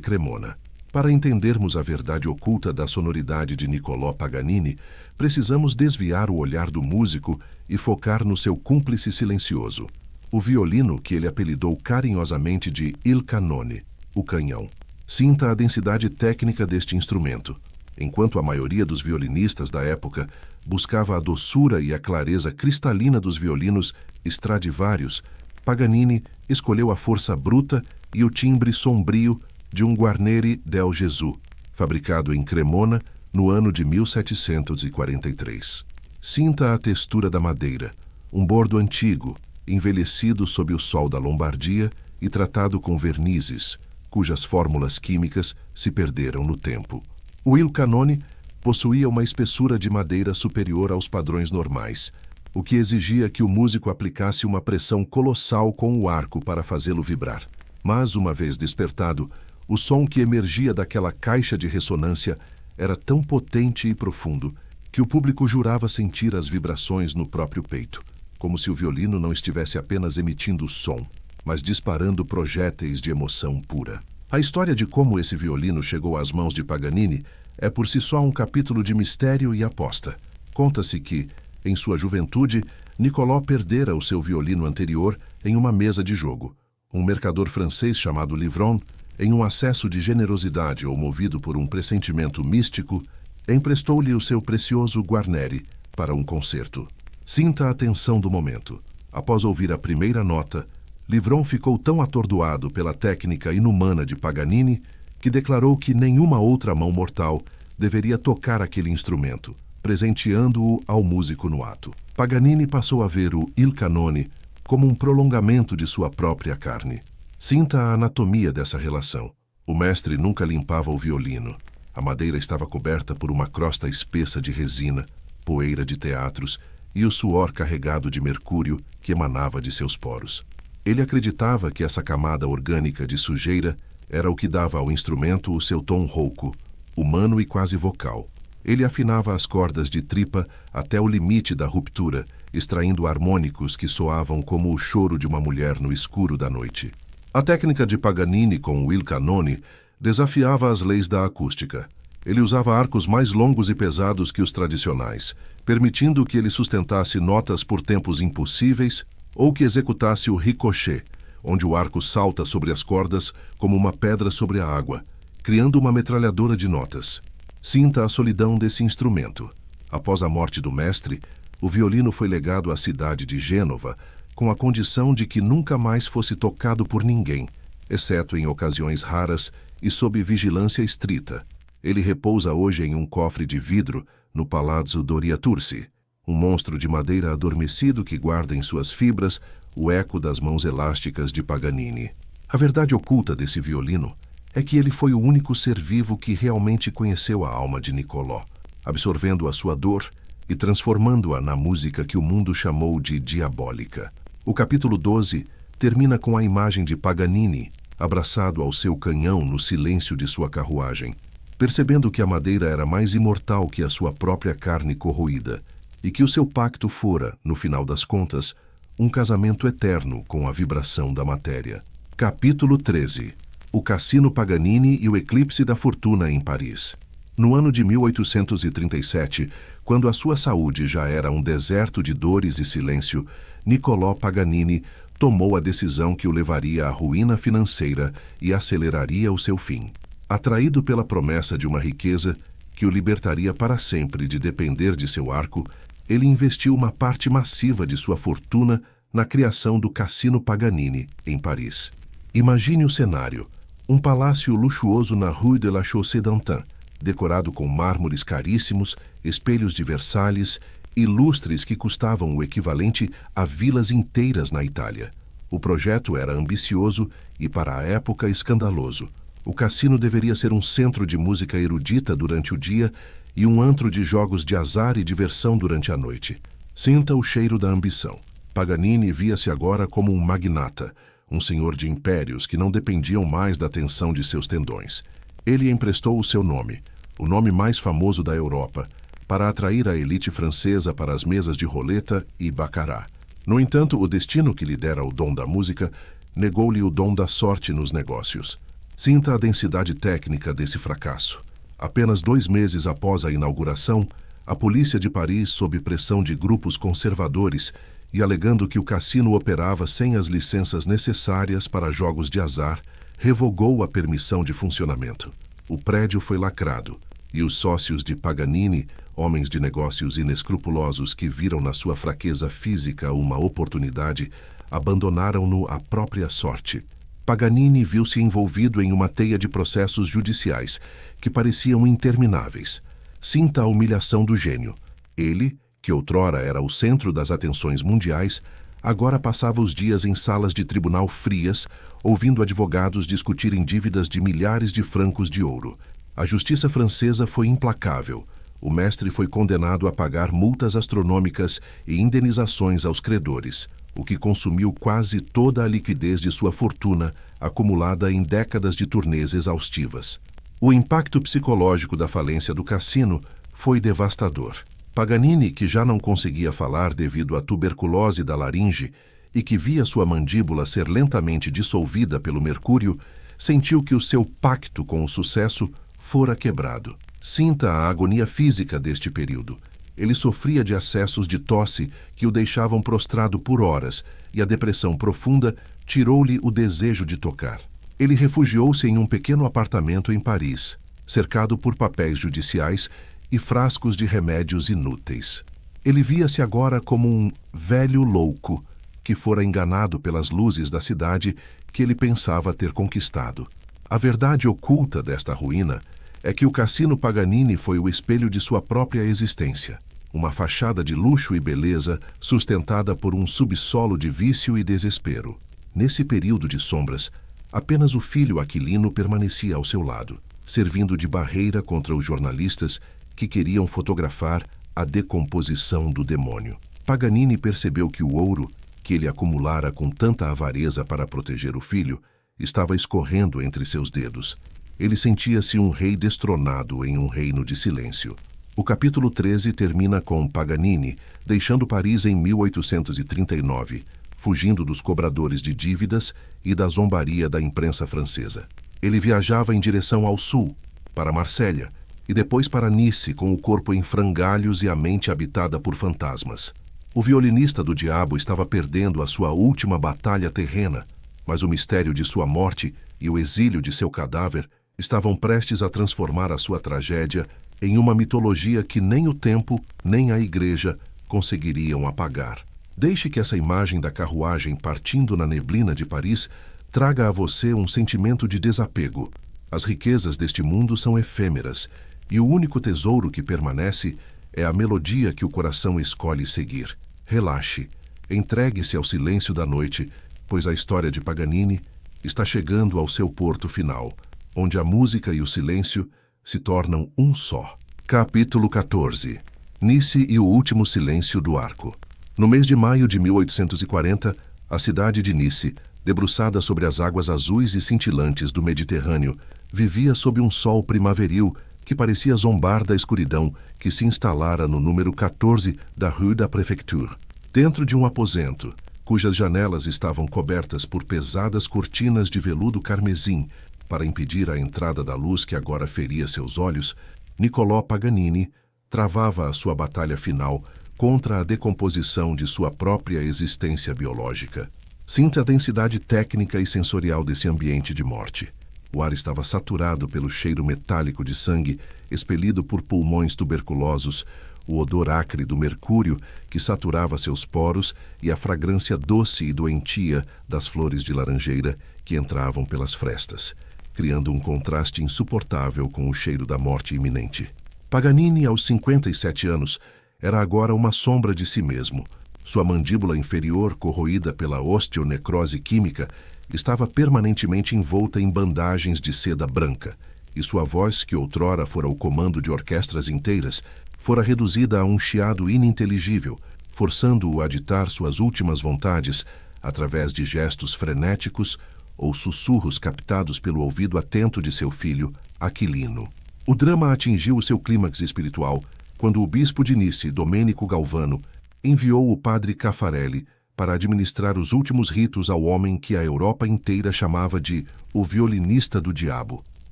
Cremona. Para entendermos a verdade oculta da sonoridade de Niccolò Paganini, precisamos desviar o olhar do músico e focar no seu cúmplice silencioso, o violino que ele apelidou carinhosamente de Il Canone, o canhão. Sinta a densidade técnica deste instrumento. Enquanto a maioria dos violinistas da época buscava a doçura e a clareza cristalina dos violinos Stradivarius, Paganini escolheu a força bruta e o timbre sombrio de um Guarneri del Gesù, fabricado em Cremona no ano de 1743. Sinta a textura da madeira, um bordo antigo, envelhecido sob o sol da Lombardia e tratado com vernizes, cujas fórmulas químicas se perderam no tempo. O Il Canone possuía uma espessura de madeira superior aos padrões normais, o que exigia que o músico aplicasse uma pressão colossal com o arco para fazê-lo vibrar. Mas, uma vez despertado, o som que emergia daquela caixa de ressonância era tão potente e profundo que o público jurava sentir as vibrações no próprio peito, como se o violino não estivesse apenas emitindo som, mas disparando projéteis de emoção pura. A história de como esse violino chegou às mãos de Paganini é por si só um capítulo de mistério e aposta. Conta-se que, em sua juventude, Niccolò perdera o seu violino anterior em uma mesa de jogo. Um mercador francês chamado Livron, em um acesso de generosidade ou movido por um pressentimento místico, emprestou-lhe o seu precioso Guarneri para um concerto. Sinta a tensão do momento. Após ouvir a primeira nota, Livron ficou tão atordoado pela técnica inumana de Paganini que declarou que nenhuma outra mão mortal deveria tocar aquele instrumento, presenteando-o ao músico no ato. Paganini passou a ver o Il Canone como um prolongamento de sua própria carne. Sinta a anatomia dessa relação. O mestre nunca limpava o violino. A madeira estava coberta por uma crosta espessa de resina, poeira de teatros e o suor carregado de mercúrio que emanava de seus poros. Ele acreditava que essa camada orgânica de sujeira era o que dava ao instrumento o seu tom rouco, humano e quase vocal. Ele afinava as cordas de tripa até o limite da ruptura, extraindo harmônicos que soavam como o choro de uma mulher no escuro da noite. A técnica de Paganini com o Il Canone desafiava as leis da acústica. Ele usava arcos mais longos e pesados que os tradicionais, permitindo que ele sustentasse notas por tempos impossíveis ou que executasse o ricochet, onde o arco salta sobre as cordas como uma pedra sobre a água, criando uma metralhadora de notas. Sinta a solidão desse instrumento. Após a morte do mestre, o violino foi legado à cidade de Gênova, com a condição de que nunca mais fosse tocado por ninguém, exceto em ocasiões raras e sob vigilância estrita. Ele repousa hoje em um cofre de vidro no Palazzo Doriatursi, um monstro de madeira adormecido que guarda em suas fibras o eco das mãos elásticas de Paganini. A verdade oculta desse violino é que ele foi o único ser vivo que realmente conheceu a alma de Niccolò, absorvendo a sua dor e transformando-a na música que o mundo chamou de diabólica. O capítulo 12 termina com a imagem de Paganini, abraçado ao seu canhão no silêncio de sua carruagem, percebendo que a madeira era mais imortal que a sua própria carne corroída e que o seu pacto fora, no final das contas, um casamento eterno com a vibração da matéria. Capítulo 13. O Cassino Paganini e o Eclipse da Fortuna em Paris. No ano de 1837, quando a sua saúde já era um deserto de dores e silêncio, Niccolò Paganini tomou a decisão que o levaria à ruína financeira e aceleraria o seu fim. Atraído pela promessa de uma riqueza que o libertaria para sempre de depender de seu arco, ele investiu uma parte massiva de sua fortuna na criação do Cassino Paganini, em Paris. Imagine o cenário: um palácio luxuoso na Rue de la Chaussée-d'Antin, decorado com mármores caríssimos, espelhos de Versalhes e lustres que custavam o equivalente a vilas inteiras na Itália. O projeto era ambicioso e, para a época, escandaloso. O cassino deveria ser um centro de música erudita durante o dia e um antro de jogos de azar e diversão durante a noite. Sinta o cheiro da ambição. Paganini via-se agora como um magnata, um senhor de impérios que não dependiam mais da tensão de seus tendões. Ele emprestou o seu nome, o nome mais famoso da Europa, para atrair a elite francesa para as mesas de roleta e baccarat. No entanto, o destino que lhe dera o dom da música negou-lhe o dom da sorte nos negócios. Sinta a densidade técnica desse fracasso. Apenas 2 meses após a inauguração, a polícia de Paris, sob pressão de grupos conservadores e alegando que o cassino operava sem as licenças necessárias para jogos de azar, revogou a permissão de funcionamento. O prédio foi lacrado e os sócios de Paganini, homens de negócios inescrupulosos que viram na sua fraqueza física uma oportunidade, abandonaram-no à própria sorte. Paganini viu-se envolvido em uma teia de processos judiciais que pareciam intermináveis. Sinta a humilhação do gênio. Ele, que outrora era o centro das atenções mundiais, agora passava os dias em salas de tribunal frias, ouvindo advogados discutirem dívidas de milhares de francos de ouro. A justiça francesa foi implacável. O mestre foi condenado a pagar multas astronômicas e indenizações aos credores, o que consumiu quase toda a liquidez de sua fortuna, acumulada em décadas de turnês exaustivas. O impacto psicológico da falência do cassino foi devastador. Paganini, que já não conseguia falar devido à tuberculose da laringe e que via sua mandíbula ser lentamente dissolvida pelo mercúrio, sentiu que o seu pacto com o sucesso fora quebrado. Sinta a agonia física deste período. Ele sofria de acessos de tosse que o deixavam prostrado por horas, e a depressão profunda tirou-lhe o desejo de tocar. Ele refugiou-se em um pequeno apartamento em Paris, cercado por papéis judiciais e frascos de remédios inúteis. Ele via-se agora como um velho louco que fora enganado pelas luzes da cidade que ele pensava ter conquistado. A verdade oculta desta ruína é que o Cassino Paganini foi o espelho de sua própria existência. Uma fachada de luxo e beleza sustentada por um subsolo de vício e desespero. Nesse período de sombras, apenas o filho Aquilino permanecia ao seu lado, servindo de barreira contra os jornalistas que queriam fotografar a decomposição do demônio. Paganini percebeu que o ouro, que ele acumulara com tanta avareza para proteger o filho, estava escorrendo entre seus dedos. Ele sentia-se um rei destronado em um reino de silêncio. O capítulo 13 termina com Paganini deixando Paris em 1839, fugindo dos cobradores de dívidas e da zombaria da imprensa francesa. Ele viajava em direção ao sul, para Marsella, e depois para Nice, com o corpo em frangalhos e a mente habitada por fantasmas. O violinista do diabo estava perdendo a sua última batalha terrena, mas o mistério de sua morte e o exílio de seu cadáver estavam prestes a transformar a sua tragédia em uma mitologia que nem o tempo, nem a igreja conseguiriam apagar. Deixe que essa imagem da carruagem partindo na neblina de Paris traga a você um sentimento de desapego. As riquezas deste mundo são efêmeras, e o único tesouro que permanece é a melodia que o coração escolhe seguir. Relaxe, entregue-se ao silêncio da noite, pois a história de Paganini está chegando ao seu porto final, onde a música e o silêncio se tornam um só. Capítulo 14. Nice e o último silêncio do arco. No mês de maio de 1840, a cidade de Nice, debruçada sobre as águas azuis e cintilantes do Mediterrâneo, vivia sob um sol primaveril que parecia zombar da escuridão que se instalara no número 14 da Rue da Préfecture. Dentro de um aposento, cujas janelas estavam cobertas por pesadas cortinas de veludo carmesim para impedir a entrada da luz que agora feria seus olhos, Niccolò Paganini travava a sua batalha final contra a decomposição de sua própria existência biológica. Sinta a densidade técnica e sensorial desse ambiente de morte. O ar estava saturado pelo cheiro metálico de sangue expelido por pulmões tuberculosos, o odor acre do mercúrio que saturava seus poros e a fragrância doce e doentia das flores de laranjeira que entravam pelas frestas, criando um contraste insuportável com o cheiro da morte iminente. Paganini, aos 57 anos, era agora uma sombra de si mesmo. Sua mandíbula inferior, corroída pela osteonecrose química, estava permanentemente envolta em bandagens de seda branca, e sua voz, que outrora fora o comando de orquestras inteiras, fora reduzida a um chiado ininteligível, forçando-o a ditar suas últimas vontades através de gestos frenéticos ou sussurros captados pelo ouvido atento de seu filho, Aquilino. O drama atingiu o seu clímax espiritual quando o bispo de Nice, Domênico Galvano, enviou o padre Caffarelli para administrar os últimos ritos ao homem que a Europa inteira chamava de o violinista do diabo.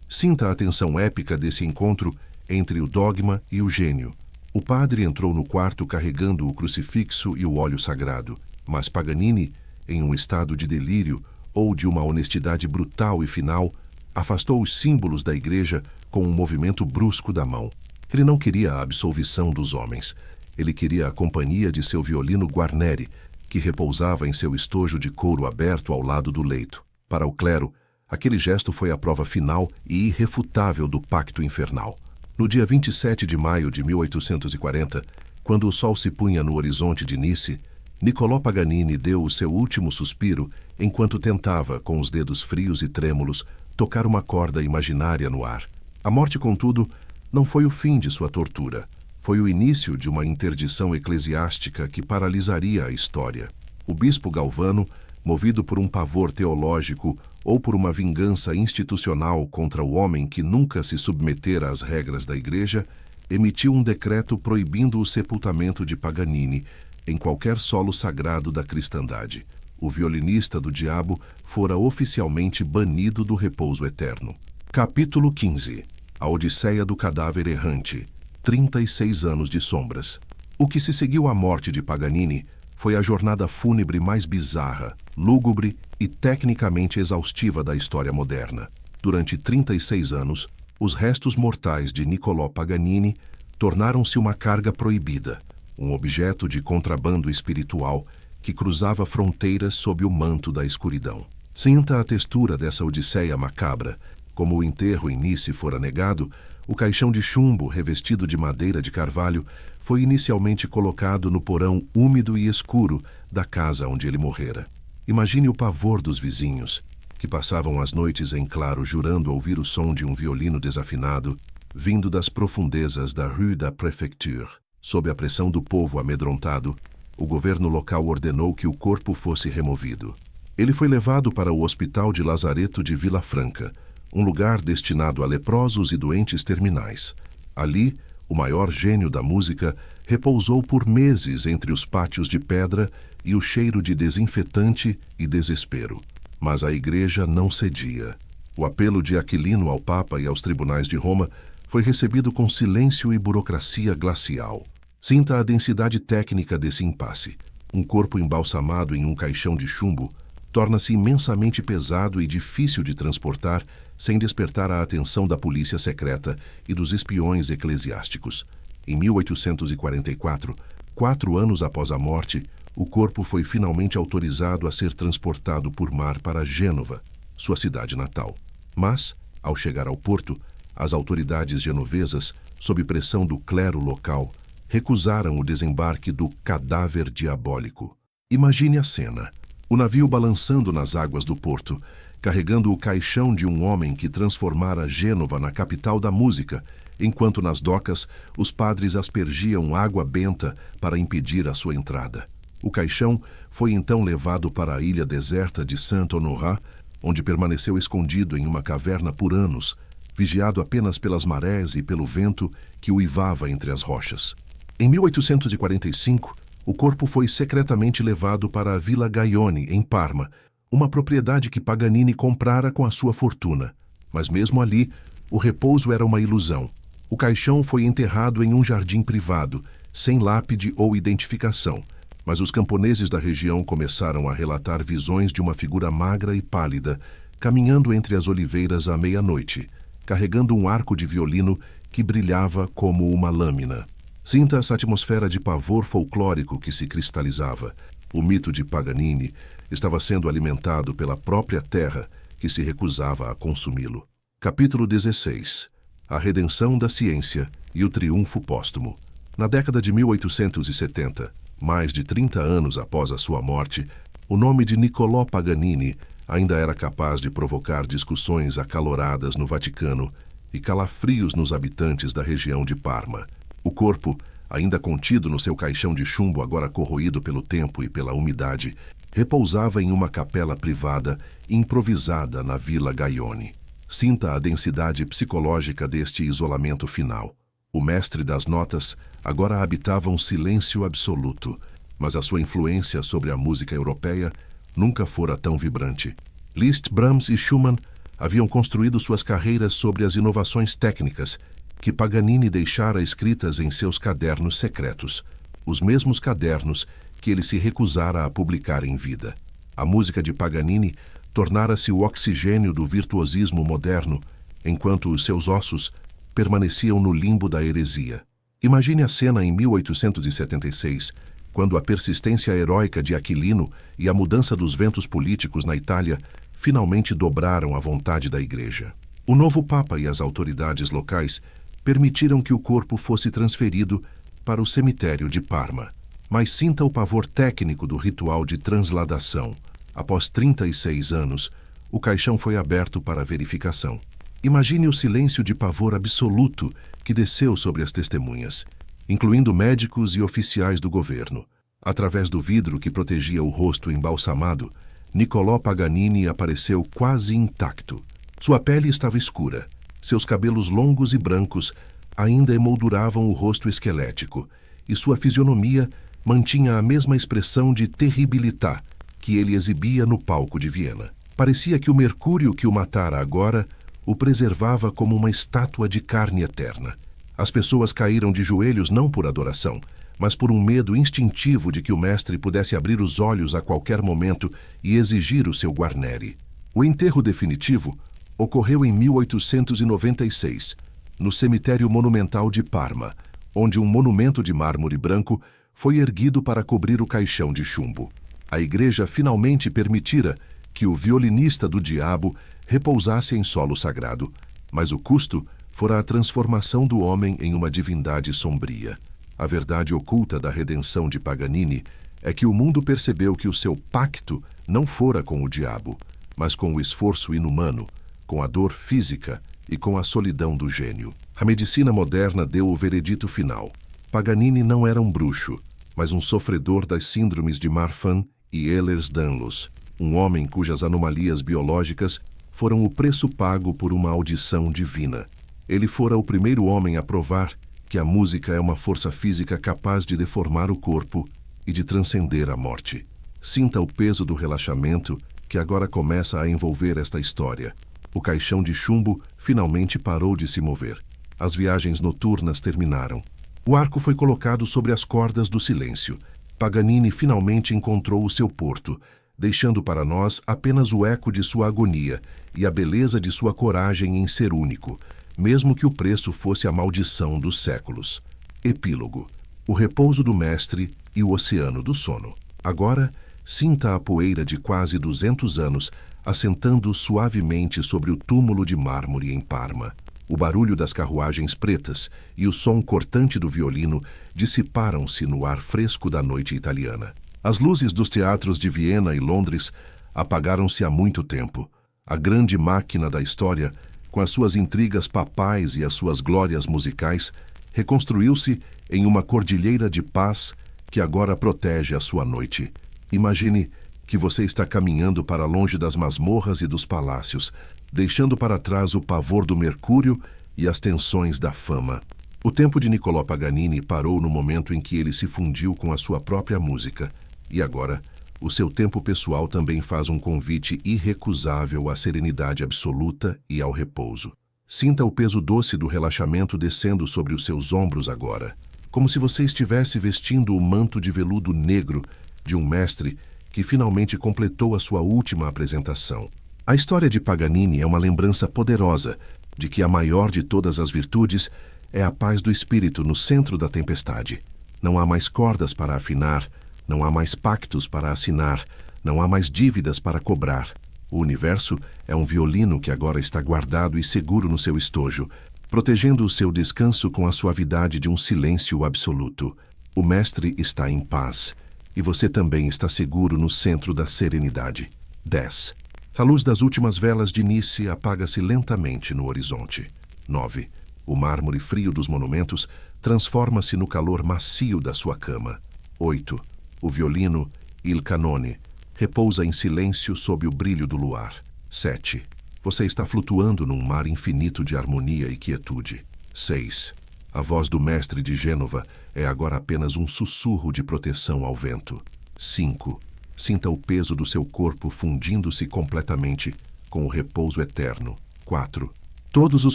Sinta a tensão épica desse encontro entre o dogma e o gênio. O padre entrou no quarto carregando o crucifixo e o óleo sagrado, mas Paganini, em um estado de delírio ou de uma honestidade brutal e final, afastou os símbolos da igreja com um movimento brusco da mão. Ele não queria a absolvição dos homens. Ele queria a companhia de seu violino Guarneri, que repousava em seu estojo de couro aberto ao lado do leito. Para o clero, aquele gesto foi a prova final e irrefutável do pacto infernal. No dia 27 de maio de 1840, quando o sol se punha no horizonte de Nice, Niccolò Paganini deu o seu último suspiro enquanto tentava, com os dedos frios e trêmulos, tocar uma corda imaginária no ar. A morte, contudo, não foi o fim de sua tortura. Foi o início de uma interdição eclesiástica que paralisaria a história. O bispo Galvano, movido por um pavor teológico ou por uma vingança institucional contra o homem que nunca se submetera às regras da igreja, emitiu um decreto proibindo o sepultamento de Paganini em qualquer solo sagrado da cristandade. O violinista do diabo fora oficialmente banido do repouso eterno. Capítulo 15. A Odisseia do Cadáver Errante. 36 anos de sombras. O que se seguiu à morte de Paganini foi a jornada fúnebre mais bizarra, lúgubre e tecnicamente exaustiva da história moderna. Durante 36 anos, os restos mortais de Niccolò Paganini tornaram-se uma carga proibida, um objeto de contrabando espiritual que cruzava fronteiras sob o manto da escuridão. Sinta a textura dessa odisseia macabra, Como o enterro em Nice fora negado, o caixão de chumbo, revestido de madeira de carvalho, foi inicialmente colocado no porão úmido e escuro da casa onde ele morrera. Imagine o pavor dos vizinhos, que passavam as noites em claro jurando ouvir o som de um violino desafinado vindo das profundezas da Rue da Préfecture. Sob a pressão do povo amedrontado, o governo local ordenou que o corpo fosse removido. Ele foi levado para o Hospital de Lazareto de Vila Franca, um lugar destinado a leprosos e doentes terminais. Ali, o maior gênio da música repousou por meses entre os pátios de pedra e o cheiro de desinfetante e desespero. Mas a igreja não cedia. O apelo de Aquilino ao Papa e aos tribunais de Roma foi recebido com silêncio e burocracia glacial. Sinta a densidade técnica desse impasse. Um corpo embalsamado em um caixão de chumbo torna-se imensamente pesado e difícil de transportar sem despertar a atenção da polícia secreta e dos espiões eclesiásticos. Em 1844, 4 anos após a morte, o corpo foi finalmente autorizado a ser transportado por mar para Gênova, sua cidade natal. Mas, ao chegar ao porto, as autoridades genovesas, sob pressão do clero local, recusaram o desembarque do cadáver diabólico. Imagine a cena: o navio balançando nas águas do porto, carregando o caixão de um homem que transformara Gênova na capital da música, enquanto nas docas os padres aspergiam água benta para impedir a sua entrada. O caixão foi então levado para a ilha deserta de Saint-Honorat, onde permaneceu escondido em uma caverna por anos, vigiado apenas pelas marés e pelo vento que uivava entre as rochas. Em 1845, o corpo foi secretamente levado para a Villa Gaione, em Parma, uma propriedade que Paganini comprara com a sua fortuna. Mas mesmo ali, o repouso era uma ilusão. O caixão foi enterrado em um jardim privado, sem lápide ou identificação, mas os camponeses da região começaram a relatar visões de uma figura magra e pálida, caminhando entre as oliveiras à meia-noite, carregando um arco de violino que brilhava como uma lâmina. Sinta essa atmosfera de pavor folclórico que se cristalizava. O mito de Paganini estava sendo alimentado pela própria terra que se recusava a consumi-lo. Capítulo 16. A redenção da ciência e o triunfo póstumo. Na década de 1870, mais de 30 anos após a sua morte, o nome de Niccolò Paganini ainda era capaz de provocar discussões acaloradas no Vaticano e calafrios nos habitantes da região de Parma. O corpo, ainda contido no seu caixão de chumbo agora corroído pelo tempo e pela umidade, repousava em uma capela privada improvisada na Villa Gaione. Sinta a densidade psicológica deste isolamento final. O mestre das notas agora habitava um silêncio absoluto, mas a sua influência sobre a música europeia nunca fora tão vibrante. Liszt, Brahms e Schumann haviam construído suas carreiras sobre as inovações técnicas que Paganini deixara escritas em seus cadernos secretos, os mesmos cadernos que ele se recusara a publicar em vida. A música de Paganini tornara-se o oxigênio do virtuosismo moderno, enquanto os seus ossos permaneciam no limbo da heresia. Imagine a cena em 1876, quando a persistência heróica de Aquilino e a mudança dos ventos políticos na Itália finalmente dobraram a vontade da Igreja. O novo Papa e as autoridades locais permitiram que o corpo fosse transferido para o cemitério de Parma. Mas sinta o pavor técnico do ritual de transladação. Após 36 anos, o caixão foi aberto para verificação. Imagine o silêncio de pavor absoluto que desceu sobre as testemunhas, incluindo médicos e oficiais do governo. Através do vidro que protegia o rosto embalsamado, Niccolò Paganini apareceu quase intacto. Sua pele estava escura. Seus cabelos longos e brancos ainda emolduravam o rosto esquelético, e sua fisionomia mantinha a mesma expressão de terribilità que ele exibia no palco de Viena. Parecia que o mercúrio que o matara agora o preservava como uma estátua de carne eterna. As pessoas caíram de joelhos não por adoração, mas por um medo instintivo de que o mestre pudesse abrir os olhos a qualquer momento e exigir o seu guarnere. O enterro definitivo ocorreu em 1896, no cemitério monumental de Parma, onde um monumento de mármore branco foi erguido para cobrir o caixão de chumbo. A igreja finalmente permitira que o violinista do diabo repousasse em solo sagrado, mas o custo fora a transformação do homem em uma divindade sombria. A verdade oculta da redenção de Paganini é que o mundo percebeu que o seu pacto não fora com o diabo, mas com o esforço inumano, com a dor física e com a solidão do gênio. A medicina moderna deu o veredito final. Paganini não era um bruxo, mas um sofredor das síndromes de Marfan e Ehlers-Danlos, um homem cujas anomalias biológicas foram o preço pago por uma audição divina. Ele fora o primeiro homem a provar que a música é uma força física capaz de deformar o corpo e de transcender a morte. Sinta o peso do relaxamento que agora começa a envolver esta história. O caixão de chumbo finalmente parou de se mover. As viagens noturnas terminaram. O arco foi colocado sobre as cordas do silêncio. Paganini finalmente encontrou o seu porto, deixando para nós apenas o eco de sua agonia e a beleza de sua coragem em ser único, mesmo que o preço fosse a maldição dos séculos. Epílogo. O repouso do mestre e o oceano do sono. Agora, sinta a poeira de quase 200 anos assentando suavemente sobre o túmulo de mármore em Parma. O barulho das carruagens pretas e o som cortante do violino dissiparam-se no ar fresco da noite italiana. As luzes dos teatros de Viena e Londres apagaram-se há muito tempo. A grande máquina da história, com as suas intrigas papais e as suas glórias musicais, reconstruiu-se em uma cordilheira de paz que agora protege a sua noite. Imagine que você está caminhando para longe das masmorras e dos palácios, deixando para trás o pavor do mercúrio e as tensões da fama. O tempo de Niccolò Paganini parou no momento em que ele se fundiu com a sua própria música, e agora o seu tempo pessoal também faz um convite irrecusável à serenidade absoluta e ao repouso. Sinta o peso doce do relaxamento descendo sobre os seus ombros agora, como se você estivesse vestindo o manto de veludo negro de um mestre que finalmente completou a sua última apresentação. A história de Paganini é uma lembrança poderosa de que a maior de todas as virtudes é a paz do espírito no centro da tempestade. Não há mais cordas para afinar, não há mais pactos para assinar, não há mais dívidas para cobrar. O universo é um violino que agora está guardado e seguro no seu estojo, protegendo o seu descanso com a suavidade de um silêncio absoluto. O mestre está em paz, e você também está seguro no centro da serenidade. 10. A luz das últimas velas de Nice apaga-se lentamente no horizonte. 9. O mármore frio dos monumentos transforma-se no calor macio da sua cama. 8. O violino, Il Canone, repousa em silêncio sob o brilho do luar. 7. Você está flutuando num mar infinito de harmonia e quietude. 6. A voz do mestre de Gênova é agora apenas um sussurro de proteção ao vento. 5. Sinta o peso do seu corpo fundindo-se completamente com o repouso eterno. 4. Todos os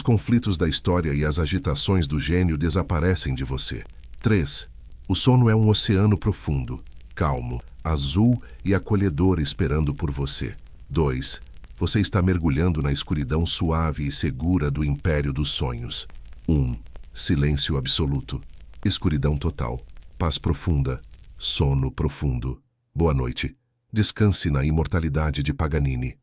conflitos da história e as agitações do gênio desaparecem de você. 3. O sono é um oceano profundo, calmo, azul e acolhedor esperando por você. 2. Você está mergulhando na escuridão suave e segura do império dos sonhos. 1. Silêncio absoluto, escuridão total, paz profunda, sono profundo. Boa noite. Descanse na imortalidade de Paganini.